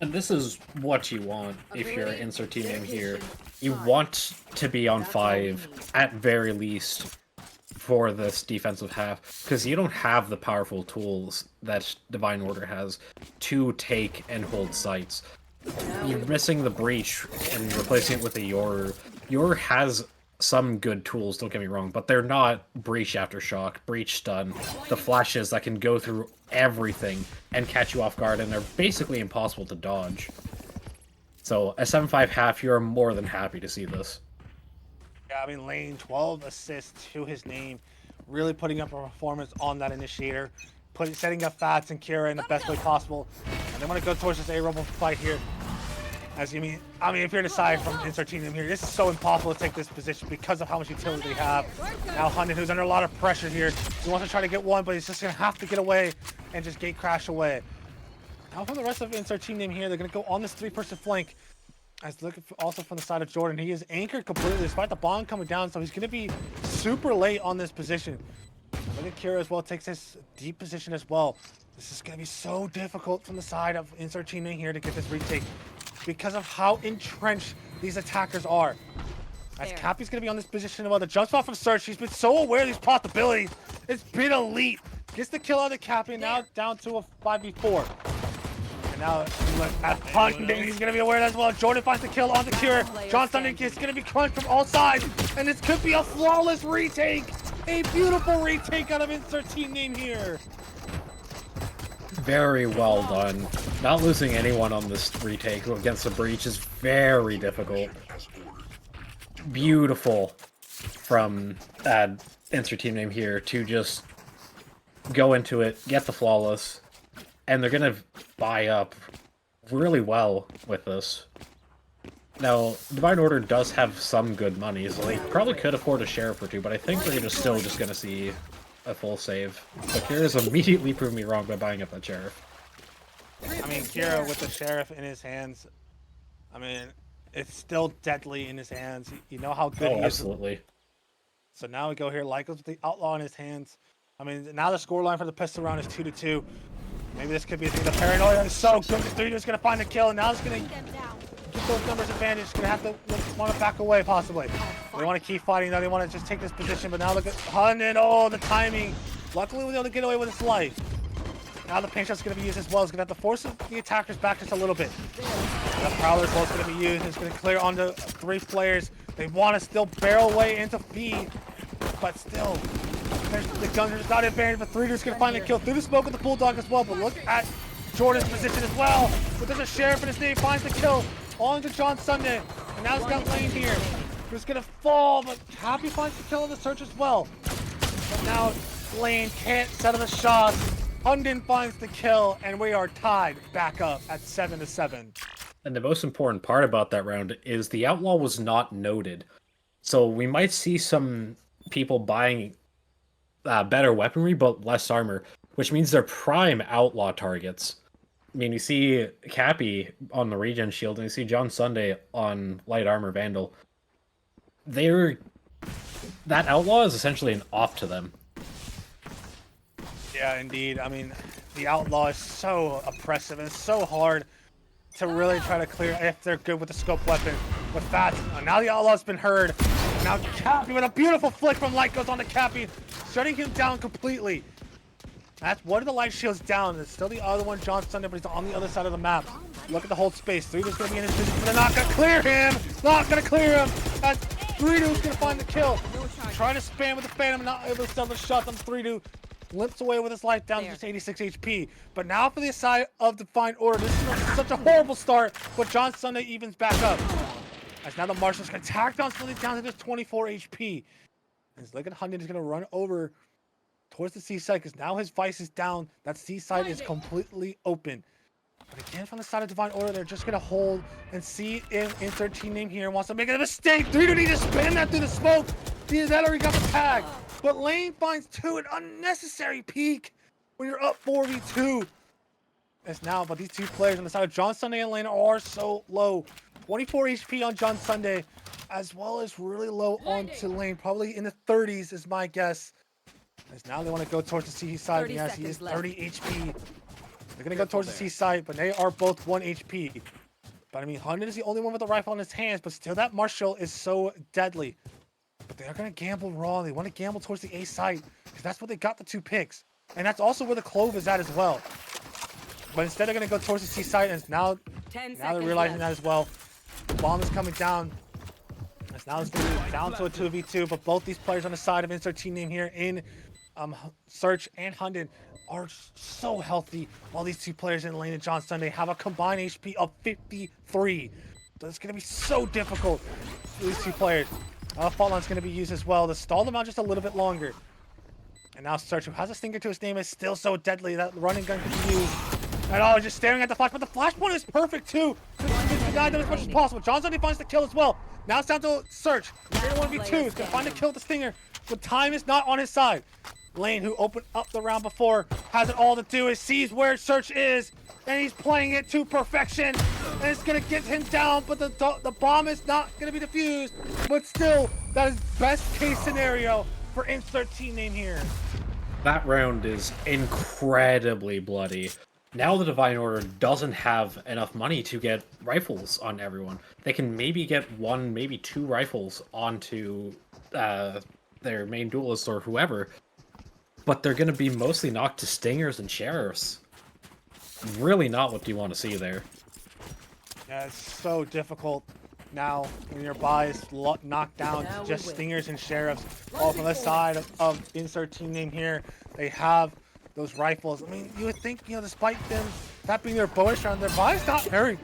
S2: And this is what you want if you're an insert team name here. You want to be on 5 at very least for this defensive half, because you don't have the powerful tools that Divine Order has to take and hold sites. You're missing the Breach and replacing it with a Yor. Yor has some good tools, don't get me wrong, but they're not Breach Aftershock, Breach Stun, the flashes that can go through everything and catch you off guard, and they're basically impossible to dodge. So, a 7-5 half, you're more than happy to see this.
S1: Yeah, I mean, Lane, 12 assists to his name, really putting up a performance on that initiator, setting up Fats and Kira in the best way possible. And they want to go towards this A-Rumble fight here. If you're deciding from insert team here, this is so impossible to take this position because of how much utility they have. Now Hunden, who's under a lot of pressure here, he wants to try to get one, but he's just going to have to get away and just gate crash away. Now from the rest of insert team name here, they're going to go on this 3-person flank. As looking also from the side of Jordan, he is anchored completely despite the bomb coming down, so he's going to be super late on this position. Look at Kira as well, takes this deep position as well. This is going to be so difficult from the side of insert team name here to get this retake, because of how entrenched these attackers are. As Cappy's going to be on this position as well. The jump spot from Search, he's been so aware of these possibilities. It's been elite. Gets the kill on the Cappy, now down to a 5v4. And now look at Hunden, he's going to be aware as well. Jordan finds the kill on the Cure. John Sunday is going to be crunched from all sides. And this could be a flawless retake. A beautiful retake out of insert team name here.
S2: Very well done. Not losing anyone on this retake against the Breach is very difficult. Beautiful from insert team name here to just go into it, get the flawless, and they're gonna buy up really well with this. Now, Divine Order does have some good money, so they probably could afford a Sheriff or 2, but I think they're still just gonna see a full save. But Kira's immediately proved me wrong by buying up that Sheriff.
S1: I mean, Kira with the Sheriff in his hands, I mean, it's still deadly in his hands. You know how good he is.
S2: Absolutely.
S1: So now we go here, Lycos with the Outlaw in his hands. I mean, now the scoreline for the pistol round is 2-2. Maybe this could be a thing. The Paranoia is so good. The 3 is going to find the kill, and now it's going to get those numbers advantage. Going to have to want to back away, possibly. They want to keep fighting, though. They want to just take this position, but now look at Hunden. Oh, the timing. Luckily, we're able to get away with his life. Now the paint shot's going to be used as well. It's going to have to force the attackers back just a little bit. The Prowler as well is going to be used. It's going to clear onto 3 players. They want to still barrel away into B, but still, the Gunner's not advantage, but 3 is going to find the kill through the smoke with the Bulldog as well. But look at Jordan's position as well. But there's a Sheriff in his name, finds the kill onto John Sunday. And now he's got Lane here, who's going to fall, but Happy finds the kill on the search as well. But now Lane can't settle the shots. Hunden finds the kill, and we are tied back up at 7-7.
S2: And the most important part about that round is the Outlaw was not noted. So we might see some people buying better weaponry, but less armor, which means they're prime Outlaw targets. I mean, you see Cappy on the regen shield, and you see John Sunday on light armor Vandal. That Outlaw is essentially an off to them.
S1: Yeah, indeed. I mean, the Outlaw is so oppressive, and it's so hard to really try to clear if they're good with the scope weapon. With that, now the Outlaw's been heard. Now Cappy with a beautiful flick from Light goes on to Cappy, shutting him down completely. That's one of the light shields down. There's still the other one, John Sunday, but he's on the other side of the map. Look at the hold space. 3-2's gonna be in his position, but they're not gonna clear him. Not gonna clear him. As 3-2's gonna find the kill. Trying to spam with the Phantom, not able to sell the shots on 3-2. Limps away with his life down to just 86 HP. But now for the side of Defiant Order, this is such a horrible start, but John Sunday evens back up. As now the Marshals can attack John Sunday down to just 24 HP. As look at Hunden is going to run over towards the seaside because now his Vice is down. That seaside is completely open. But again, from the side of Divine Order, they're just going to hold and see if insert team name here wants to make a mistake. 3-2 need to spam that through the smoke. That already got the tag. But Lane finds 2, an unnecessary peek when you're up 4v2. As now, but these two players on the side of John Sunday and Lane are so low. 24 HP on John Sunday, as well as really low onto Lane. Probably in the 30s is my guess. As now they want to go towards the seaside. Yes, he is 30 HP. They're going to go towards the seaside, but they are both 1 HP. But I mean, Hunden is the only one with a rifle in his hands, but still that Marshal is so deadly. But they're going to gamble wrong. They want to gamble towards the A site because that's where they got the 2 picks. And that's also where the Clove is at as well. But instead they're going to go towards the C site, and now they're realizing that as well. The bomb is coming down. As now it's going to be down to a 2v2, but both these players on the side of insert team name here in Search and Hunden are so healthy, while these two players in Lane and John Sunday have a combined HP of 53. So it's going to be so difficult for these two players. Fault line's going to be used as well to stall them out just a little bit longer. And now Search, who has a stinger to his name, is still so deadly that running gun can be used. And oh, just staring at the flash, but the flashpoint is perfect too. Just deny them as much as possible. John Sunday finds the kill as well. Now it's down to Search. He's going to 1v2. He's going to find the kill with the stinger, but time is not on his side. Lane, who opened up the round before, has it all to do. He sees where Search is, and he's playing it to perfection. And it's going to get him down, but the bomb is not going to be defused. But still, that is best case scenario for insert team name here.
S2: That round is incredibly bloody. Now the Divine Order doesn't have enough money to get rifles on everyone. They can maybe get 1, maybe 2 rifles onto their main duelist or whoever, but they're going to be mostly knocked to stingers and sheriffs. Really not what you want to see there.
S1: Yeah, it's so difficult now when your buy is knocked down to just stingers and sheriffs. All from the side of insert team name here, they have those rifles. I mean, you would think, despite them that being their bonus round, their buy is not very,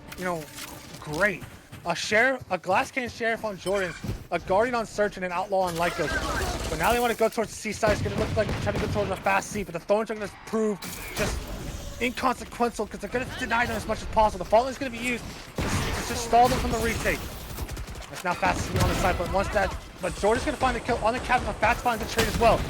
S1: great. A glass can sheriff on Jordan, a guardian on Search, and an outlaw on Lycos. But now they want to go towards the seaside. It's going to look like they're trying to go towards a fast C, but the Thorns are going to prove just inconsequential because they're going to deny them as much as possible. The fault is going to be used to just stall them from the retake. That's now fast C on the side, but Jordan's going to find the kill on the captain, but Fats finds the trade as well.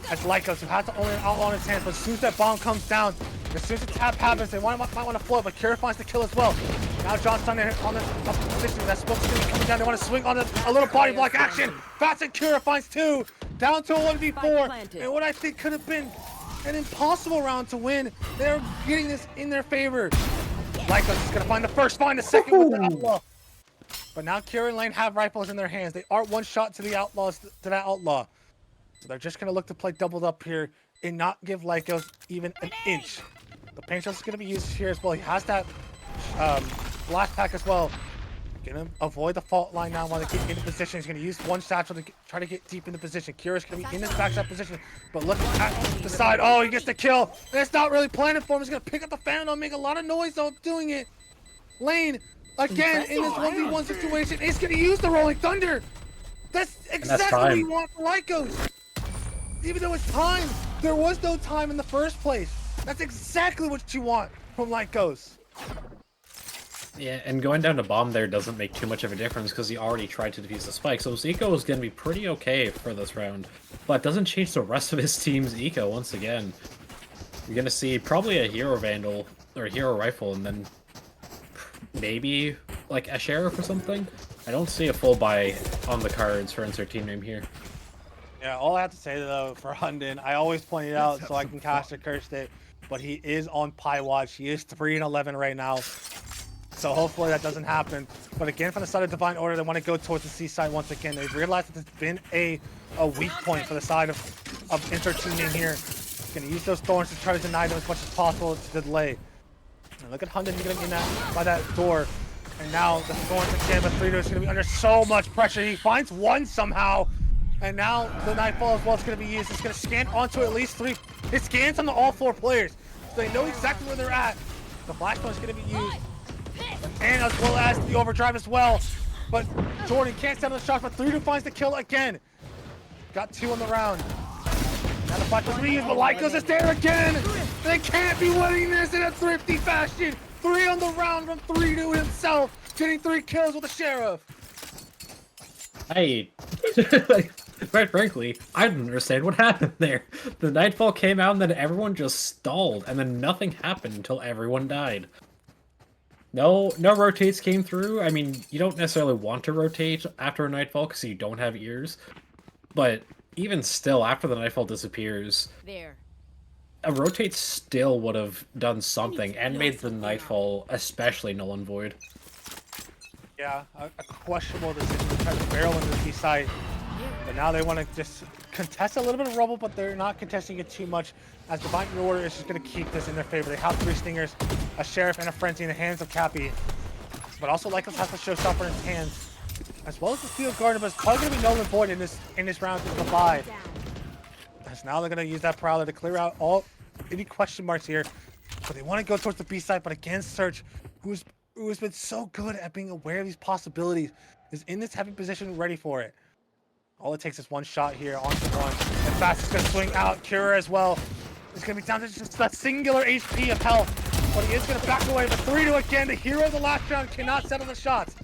S1: That's Lycos, who has to only an outlaw in his hands, but as soon as that bomb comes down, as soon as the tap happens, they might want to float, but Kira finds the kill as well. Now John Sunday on the position, that smoke's going to be coming down, they want to swing on a little body block action. Fats and Kira finds 2, down to a 1v4, and what I think could have been an impossible round to win, they're getting this in their favor. Lycos is going to find the first, find the second with the outlaw. But now Kira and Lane have rifles in their hands. They are 1 shot to the outlaws, to that outlaw. So they're just going to look to play doubled up here and not give Lycos even an inch. The paint shot is going to be used here as well. He has that blast pack as well. Going to avoid the fault line now while they get into position. He's going to use 1 satchel to try to get deep into position. Kira's going to be in his backside position, but look at the side. Oh, he gets the kill. And it's not really planning for him. He's going to pick up the Phantom, make a lot of noise though doing it. Lane, again, in this 1v1 situation, is going to use the Rolling Thunder. That's exactly what you want for Lycos. Even though it's time, there was no time in the first place. That's exactly what you want from Lycos.
S2: Yeah, and going down to bomb there doesn't make too much of a difference because he already tried to defuse the spike, so his eco is going to be pretty okay for this round. But it doesn't change the rest of his team's eco once again. You're going to see probably a hero vandal, or a hero rifle, and then maybe like a sheriff or something. I don't see a full buy on the cards for insert team name here.
S1: Yeah, all I have to say though for Hunden, I always point it out so I can cast it, cursed it, but he is on Pie Watch. He is 3-11 right now. So hopefully that doesn't happen. But again, from the side of Divine Order, they want to go towards the seaside once again. They've realized that there's been a weak point for the side of insert team name here. Going to use those thorns to try to deny them as much as possible to delay. And look at Hunden getting in that by that door. And now the thorns again, but 3-2 is going to be under so much pressure. He finds one somehow. And now the Nightfall as well is going to be used. It's going to scan onto at least 3. It scans on all 4 players. So they know exactly where they're at. The Flashpoint is going to be used. And as well as the overdrive as well. But Jordan can't stand on the shot, but 3-2 finds the kill again. Got 2 on the round. Now the Flashpoint is going to be used, but Lycos is there again. They can't be winning this in a thrifty fashion. 3 on the round from 3-2 himself, getting 3 kills with the Sheriff.
S2: Quite frankly, I don't understand what happened there. The Nightfall came out and then everyone just stalled, and then nothing happened until everyone died. No rotates came through. I mean, you don't necessarily want to rotate after a Nightfall because you don't have ears. But even still, after the Nightfall disappears, a rotate still would have done something and made the Nightfall especially null and void.
S1: Yeah, a questionable decision to try to barrel into the seaside. But now they want to just contest a little bit of rubble, but they're not contesting it too much, as Divine Order is just going to keep this in their favor. They have 3 Stingers, a Sheriff, and a Frenzy in the hands of Cappy. But also Lycos has the Showstopper in his hands, as well as the Steel Guardian, but it's probably going to be null and void in this round to survive. As now they're going to use that Prowler to clear out any question marks here. But they want to go towards the B side, but again, Search, who has been so good at being aware of these possibilities, is in this heavy position ready for it. All it takes is one shot here onto one. And Fast is going to swing out. Cura as well. It's going to be down to just that singular HP of health. But he is going to back away. But 3-2 again. The hero of the last round cannot settle the shots.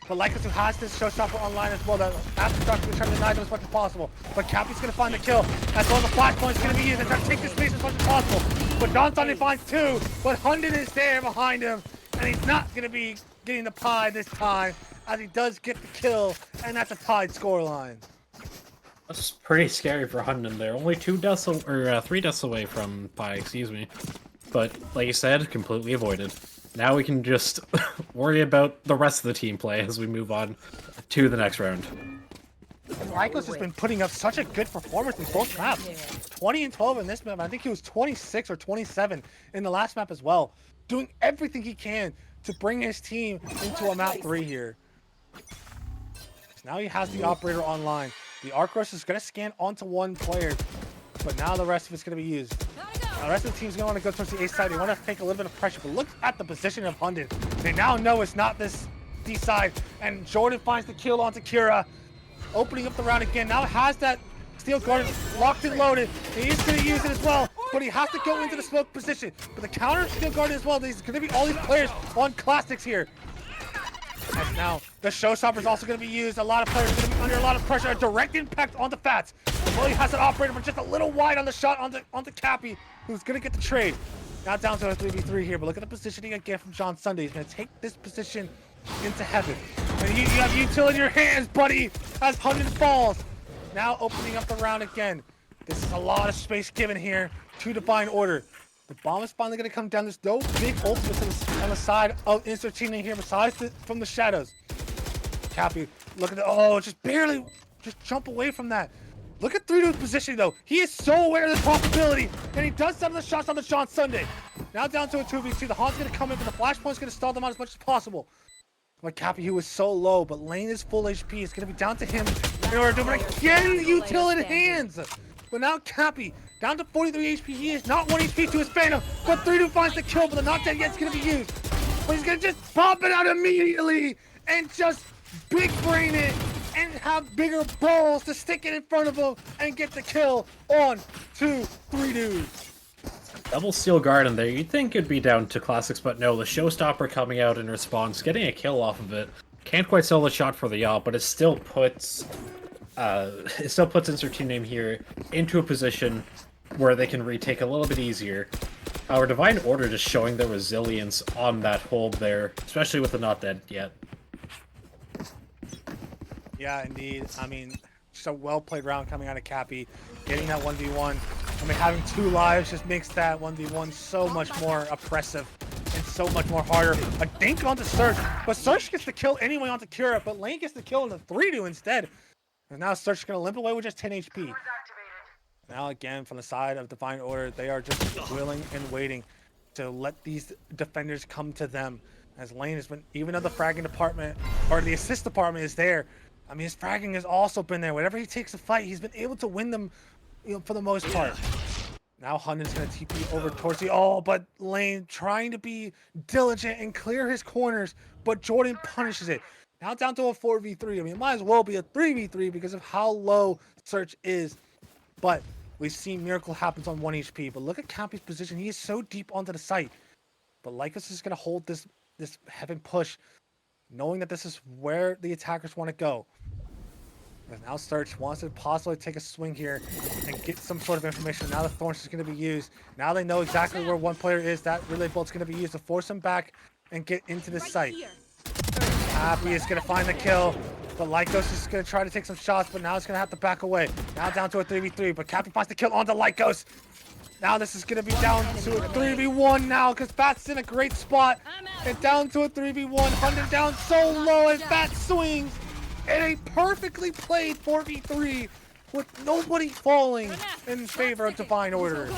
S1: But Lycos, who has this Showstopper online as well, that after Dark is trying to deny them as much as possible. But Cappy's going to find the kill. As well as the Flashpoint is going to be used and try to take this space as much as possible. But Johnson finds 2. But Hunden is there behind him. And he's not going to be getting the pie this time, as he does get the kill, and that's a tied scoreline.
S2: That's pretty scary for Hunden there. Only 3 deaths away from pie, excuse me. But like you said, completely avoided. Now we can just worry about the rest of the team play as we move on to the next round.
S1: Lycos has been putting up such a good performance in both maps. 20 and 12 in this map. I think he was 26 or 27 in the last map as well. Doing everything he can to bring his team into a map 3 here. So now he has the operator online. The Arc Rush is going to scan onto one player, but now the rest of it's going to be used. Now the rest of the team's going to want to go towards the A side. They want to take a little bit of pressure, but look at the position of Hunden. They now know it's not this D side, and Jordan finds the kill onto Cura, opening up the round again. Now has that Steel Guardian locked and loaded. He is going to use it as well, but he has to go into the smoke position. But the counter Steel Guardian as well. There's going to be all these players on classics here. As now the Showstopper is also going to be used. A lot of players are going to be under a lot of pressure. A direct impact on the Fats. Well, he has an operator, but just a little wide on the shot onto Cappy, who's going to get the trade. Now down to a 3v3 here, but look at the positioning again from John Sunday. He's going to take this position into heaven. And you have util in your hands, buddy, as Hunden falls. Now opening up the round again. This is a lot of space given here to Divine Order. The bomb is finally going to come down. There's no big ultimates on the side of insert team in here besides from the shadows. Cappy, look at the, just barely, just jump away from that. Look at 3-2's positioning though. He is so aware of this possibility, and he does some of the shots on the Sean Sunday. Now down to a 2v2. The Haun's going to come in, but the Flashpoint's going to stall them out as much as possible. But Cappy, who is so low, but Lane is full HP. It's going to be down to him in order to do it again. Util in hands. But now Cappy, down to 43 HP. He is not 1 HP to his Phantom, but 3-2 finds the kill, but the not dead yet is going to be used. But he's going to just pop it out immediately and just big brain it and have bigger balls to stick it in front of him and get the kill on 2-3 dudes.
S2: Double Steel Guard in there. You'd think it'd be down to classics, but no. The Showstopper coming out in response, getting a kill off of it. Can't quite sell the shot for the yaw, but it still puts Insert Team Name here into a position where they can retake a little bit easier. Our Divine Order just showing their resilience on that hold there, especially with the not dead yet.
S4: Yeah, indeed. I mean, just a well-played round coming out of Cappy. Getting that 1v1. I mean, having 2 lives just makes that 1v1 so much more oppressive and so much more harder. A dink onto Search, but Search gets the kill anyway onto Kira, but Lane gets the kill on the 3-2 instead. And now Search is going to limp away with just 10 HP. Now again, from the side of Divine Order, they are just willing and waiting to let these defenders come to them. As Lane has been, even though the fragging department, or the assist department is there, I mean, his fragging has also been there. Whenever he takes a fight, he's been able to win them, you know, for the most part. Now Hunden's going to TP over towards the... Oh, but Lane trying to be diligent and clear his corners, but Jordan punishes it. Now down to a 4v3. I mean, it might as well be a 3v3 because of how low Search is. But we've seen Miracle happens on 1 HP. But look at Cappy's position. He is so deep onto the site. But Lycos is going to hold this heaven push, knowing that this is where the attackers want to go. And now Search wants to possibly take a swing here and get some sort of information. Now the Thorns is going to be used. Now they know exactly where one player is. That relay bolt's going to be used to force him back and get into the site. Cappy is going to find the kill, but Lycos is going to try to take some shots, but now it's going to have to back away. Now down to a 3v3, but Cappy finds the kill onto Lycos. Now this is going to be down to a 3v1 now, because Bat's in a great spot. And down to a 3v1, Hunden down so low as Bat swings. And a perfectly played 4v3 with nobody falling in favor of Divine Order.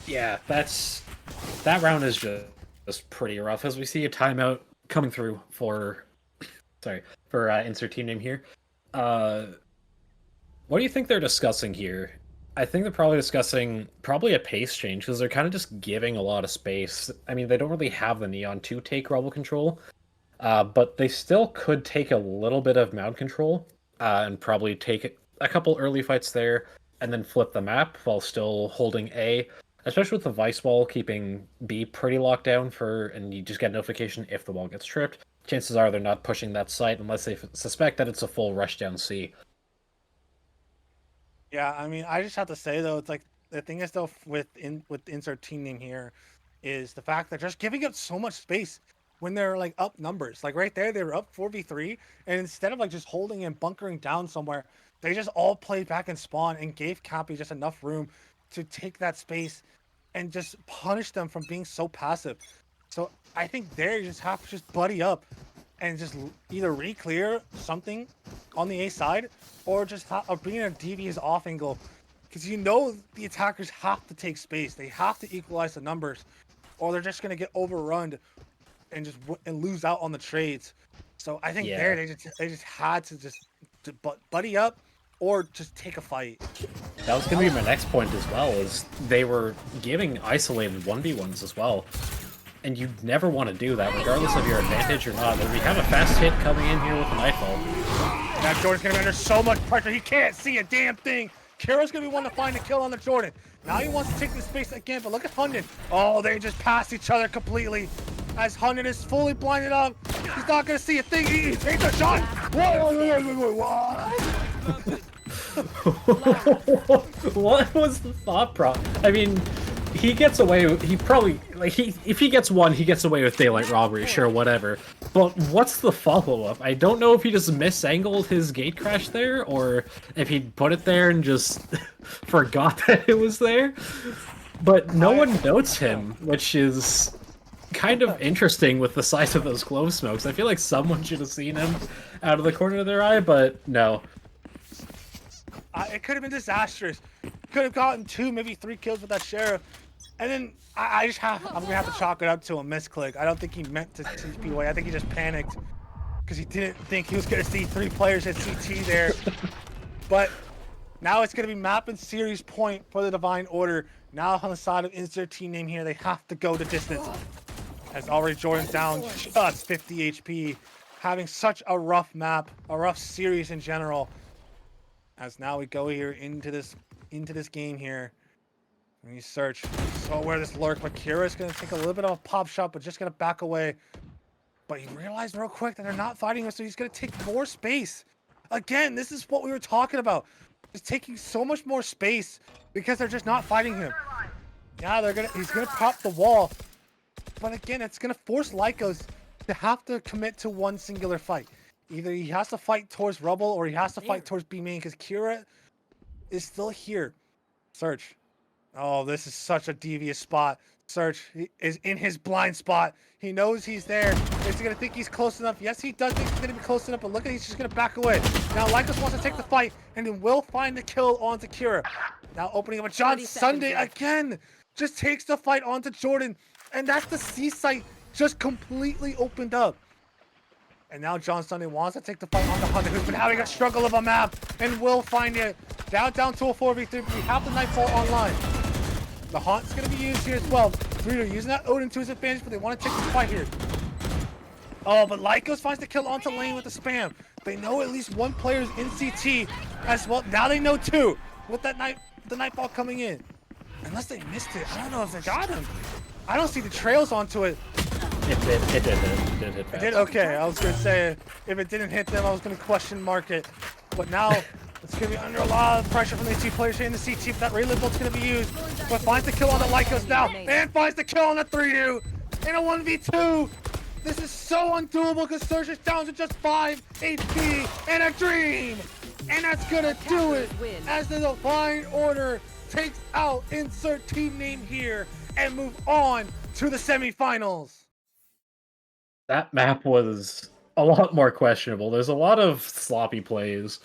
S2: Yeah, that round is just pretty rough, as we see a timeout coming through for insert team name here. What do you think they're discussing here? I think they're probably discussing a pace change, because they're kind of just giving a lot of space. I mean, they don't really have the Neon to take Rebel control, but they still could take a little bit of Mount control and probably take a couple early fights there and then flip the map while still holding A, especially with the Vice wall keeping B pretty locked down and you just get notification if the wall gets tripped. Chances are they're not pushing that site unless they suspect that it's a full rush down C.
S4: Yeah, I mean, I just have to say, though, it's like, the thing is, though, with insert team name here, is the fact that just giving up so much space when they're, like, up numbers. Like, right there, they were up 4v3, and instead of, like, just holding and bunkering down somewhere, they just all played back and spawn and gave Cappy just enough room to take that space and just punish them from being so passive. So I think there you just have to just buddy up and just either re-clear something on the A side, or just bring in a devious off angle, because you know the attackers have to take space. They have to equalize the numbers, or they're just gonna get overrun and lose out on the trades. So I think there they just had to buddy up or just take a fight.
S2: That was gonna be my next point as well, is they were giving isolated 1v1s as well. And you never want to do that, regardless of your advantage or not. But we have a fast hit coming in here with a Nightfall.
S4: Now Jordan's going to be under so much pressure, he can't see a damn thing. Kira's going to be one to find a kill on the Jordan. Now he wants to take the space again, but look at Hunden. Oh, they just passed each other completely. As Hunden is fully blinded up. He's not going to see a thing. He takes a shot.
S2: What was the thought process? I mean, he gets away. If he gets one, he gets away with daylight robbery. Sure, whatever. But what's the follow-up? I don't know if he just misangled his gate crash there, or if he put it there and just forgot that it was there. But no one notes him, which is kind of interesting with the size of those glove smokes. I feel like someone should have seen him out of the corner of their eye, but no.
S4: It could have been disastrous. Could have gotten 2, maybe 3 kills with that sheriff. And then I'm gonna have to chalk it up to a misclick. I don't think he meant to TP away. I think he just panicked because he didn't think he was gonna see 3 players at CT there. But now it's gonna be map and series point for the Divine Order. Now on the side of insert team name here, they have to go the distance. As already Jordan's down just 50 HP, having such a rough map, a rough series in general. As now we go here into this game here. And you search. So where this lurk, but Kira's gonna take a little bit of a pop shot, but just gonna back away. But he realized real quick that they're not fighting him, so he's gonna take more space. Again, this is what we were talking about. He's taking so much more space because they're just not fighting him. Yeah, he's gonna pop the wall. But again, it's gonna force Lycos to have to commit to one singular fight. Either he has to fight towards Rubble or he has to fight towards B main because Kira is still here. Search. Oh, this is such a devious spot. Search is in his blind spot. He knows he's there. Is he gonna think he's close enough? Yes, he does think he's gonna be close enough, but look at he's just gonna back away. Now Lycos wants to take the fight and then will find the kill onto Kira. Now opening up a John Sunday again. Just takes the fight onto Jordan. And that's the C site just completely opened up. And now John Sunday wants to take the fight on the Hunter, who's been having a struggle of a map, and will find it. Down to a 4v3. We have the Nightfall online. The Haunt's going to be used here as well. Rito using that Odin to his advantage, but they want to take the fight here. Oh, but Lycos finds the kill onto lane with the spam. They know at least one player is in CT as well. Now they know two with that the Nightfall coming in. Unless they missed it. I don't know if they got him. I don't see the trails onto it.
S2: It did hit
S4: It did? Okay, I was going to say, if it didn't hit them, I was going to question mark it. But now, it's going to be under a lot of pressure from these two players here in the CT. But that Rayleigh bolt's going to be used. But finds the kill on the Lycos now. And finds the kill on the 3-2. In a 1v2. This is so undoable because Surge is down to just 5 HP and a dream. And that's going to do it as the Divine Order takes out insert team name here and move on to the semifinals.
S2: That map was a lot more questionable. There's a lot of sloppy plays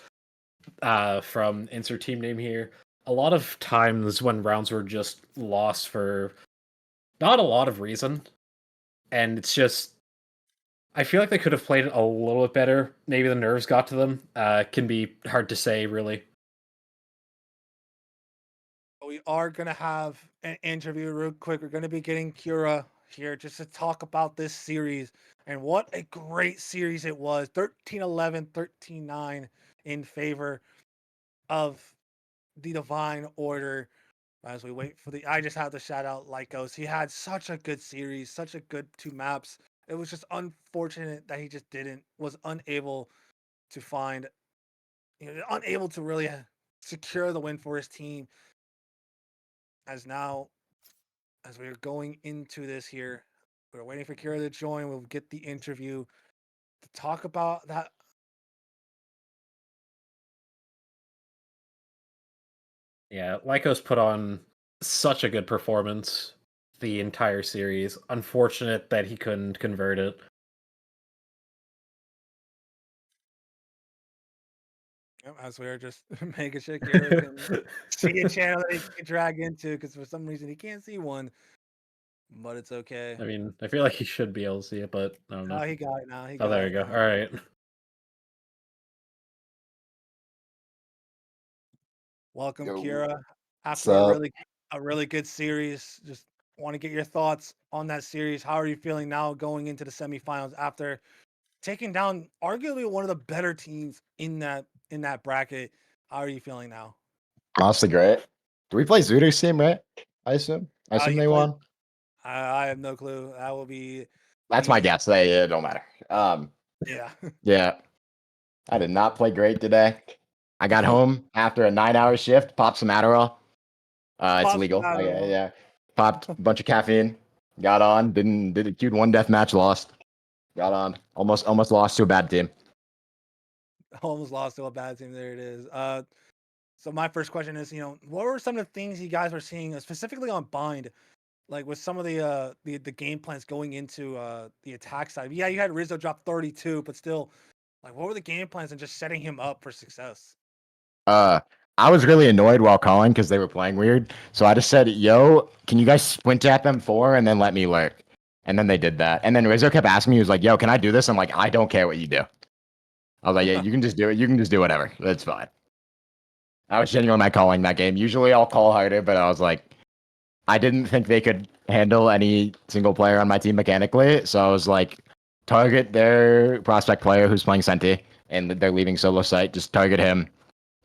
S2: from insert team name here. A lot of times when rounds were just lost for not a lot of reason. And it's just, I feel like they could have played it a little bit better. Maybe the nerves got to them. Can be hard to say, really.
S4: We are going to have an interview real quick. We're going to be getting Kira here just to talk about this series. And what a great series it was. 13-11, 13-9 in favor of the Divine Order. As we wait for I just have to shout out Lycos. He had such a good series, such a good 2 maps. It was just unfortunate that he just was unable to find, unable to really secure the win for his team. As we're going into this here, we're waiting for Kira to join. We'll get the interview to talk about that.
S2: Yeah, Lycos put on such a good performance the entire series. Unfortunate that he couldn't convert it.
S4: As we're just making sure Kira can see a channel that he can drag into, because for some reason he can't see one. But it's okay.
S2: I mean, I feel like he should be able to see it, but I don't know.
S4: Oh, he got it now.
S2: Oh, there you go. All right.
S4: Welcome,
S5: Yo.
S4: Kira.
S5: What's
S4: After
S5: up?
S4: a really good series, just want to get your thoughts on that series. How are you feeling now going into the semifinals after taking down arguably one of the better teams in that bracket? How are you feeling now?
S5: Honestly, great. Do we play Zooter's team, right? I assume. I assume
S4: you
S5: they
S4: play-
S5: won.
S4: I have no clue. That will be
S5: That's my guess. It don't matter.
S4: yeah.
S5: Yeah. I did not play great today. I got home after a 9-hour shift, popped some Adderall. It's
S4: Popped
S5: legal.
S4: some Adderall.
S5: Yeah. Popped a bunch of caffeine. Got on. Did a cute 1 deathmatch, lost. Got on. Almost lost to a bad team.
S4: Almost lost to a bad team. There it is. So my first question is, what were some of the things you guys were seeing specifically on Bind, like with some of the game plans going into the attack side? Yeah, you had Rizzo drop 32, but still, like, what were the game plans and just setting him up for success?
S5: I was really annoyed while calling because they were playing weird. So I just said, yo, can you guys squint at them 4 and then let me lurk? And then they did that. And then Rizzo kept asking me, he was like, yo, can I do this? I'm like, I don't care what you do. I was like, yeah, you can just do it. You can just do whatever. That's fine. I was genuinely not calling that game. Usually I'll call harder, but I was like, I didn't think they could handle any single player on my team mechanically. So I was like, target their prospect player who's playing Senti and they're leaving solo site. Just target him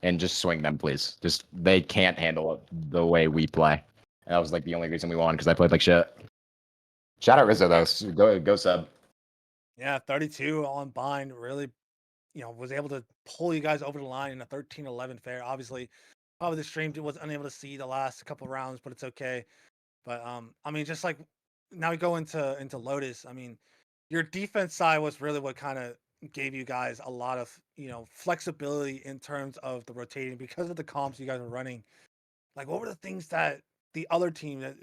S5: and just swing them, please. Just they can't handle it the way we play. And that was like the only reason we won because I played like shit. Shout out Rizzo though. Go sub.
S4: Yeah, 32 on bind really, was able to pull you guys over the line in a 13-11 fair. Obviously, probably the stream was unable to see the last couple rounds, but it's okay. But I mean, just like now we go into Lotus. I mean, your defense side was really what kind of gave you guys a lot of flexibility in terms of the rotating because of the comps you guys were running. Like, what were the things that the other team, that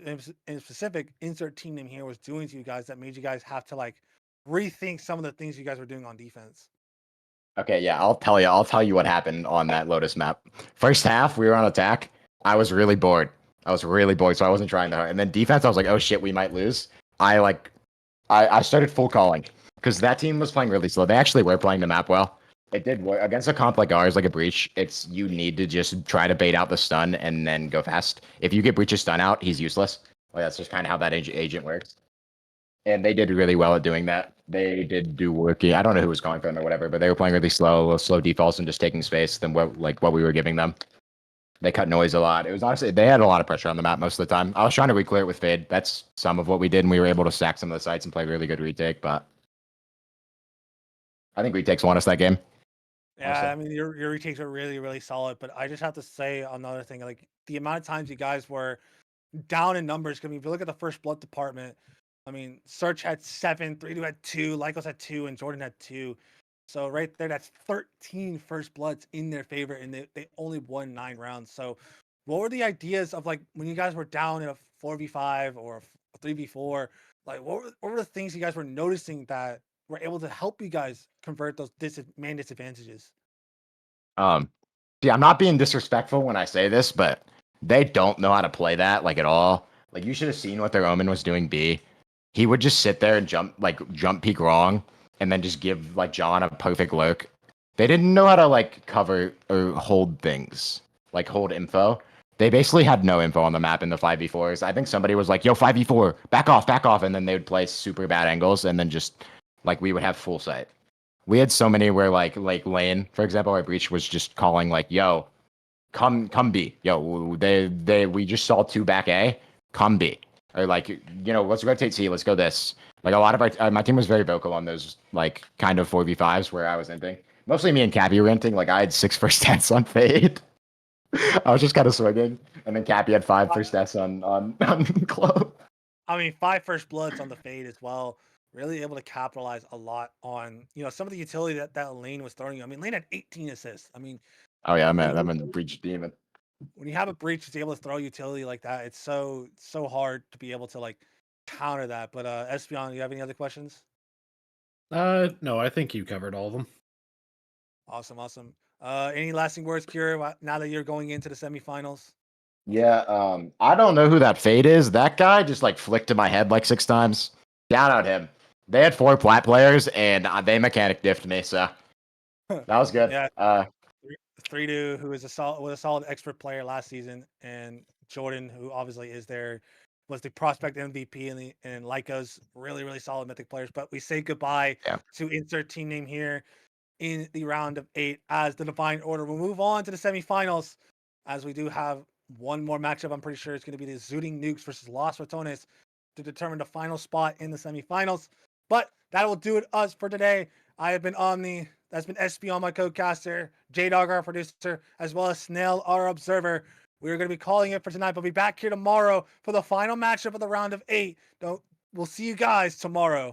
S4: in specific, insert team name here, was doing to you guys that made you guys have to like rethink some of the things you guys were doing on defense?
S5: Okay, yeah, I'll tell you. I'll tell you what happened on that Lotus map. First half, we were on attack. I was really bored. So I wasn't trying that hard. And then defense, I was like, oh shit, we might lose. I started full calling because that team was playing really slow. They actually were playing the map well. It did work against a comp like ours, like a breach. You need to just try to bait out the stun and then go fast. If you get breach's stun out, he's useless. Like that's just kind of how that agent works. And they did really well at doing that. They did do worky. I don't know who was calling for them or whatever, but they were playing really slow defaults and just taking space than what we were giving them. They cut noise a lot. It was honestly they had a lot of pressure on the map most of the time. I was trying to reclear it with Fade. That's some of what we did, and we were able to stack some of the sites and play really good retake. But I think retakes won us that game.
S4: Yeah,
S5: Honestly.
S4: I mean your retakes were really solid, but I just have to say another thing, like the amount of times you guys were down in numbers. I mean, if you look at the first blood department, I mean, Search had 7, 3-2 had 2, Lycos had 2, and Jordan had 2. So right there, that's 13 first bloods in their favor, and they only won 9 rounds. So what were the ideas of like when you guys were down in a 4v5 or a 3v4? Like what were the things you guys were noticing that were able to help you guys convert those man disadvantages?
S5: See, I'm not being disrespectful when I say this, but they don't know how to play that like at all. Like you should have seen what their Omen was doing B. He would just sit there and jump peek wrong and then just give like John a perfect lurk. They didn't know how to like cover or hold things, like hold info. They basically had no info on the map in the 5v4s. I think somebody was like, yo, 5v4, back off. And then they would play super bad angles and then just like we would have full sight. We had so many where like Lane, for example, our breach was just calling like, yo, come B. Yo, we just saw 2 back A, come B. Or like, let's rotate C, let's go this. Like a lot of my team was very vocal on those like kind of 4v5s where I was ending. Mostly me and Cappy were ending. Like I had 6 first stats on Fade. I was just kind of swinging. And then Cappy had 5 first stats on Clove.
S4: I mean, 5 first bloods on the Fade as well. Really able to capitalize a lot on, some of the utility that Lane was throwing you. I mean, Lane had 18 assists. I mean,
S5: Oh yeah, man, I'm in the breach demon.
S4: when you have a breach that's able to throw utility like that, it's so hard to be able to like counter that. But Espion, you have any other questions?
S2: No, I think you covered all of them.
S4: Awesome. Any lasting words, Kira, now that you're going into the semifinals?
S5: Yeah, I don't know who that Fade is. That guy just like flicked to my head like 6 times. Down on him. They had 4 plat players and they mechanic diffed me, so that was good.
S4: Yeah. 3-2, who was a solid expert player last season, and Jordan, who obviously was the prospect MVP and Lycos, really solid mythic players. But we say goodbye to insert team name here in the round of 8 as the Divine Order. We'll move on to the semifinals as we do have one more matchup. I'm pretty sure it's going to be the Zooting Nukes versus Los Ratones to determine the final spot in the semifinals. But that will do it us for today. I have been Omni. That's been SB, my co-caster, J-Dog, our producer, as well as Snail, our observer. We're going to be calling it for tonight, but be back here tomorrow for the final matchup of the round of 8. We'll see you guys tomorrow.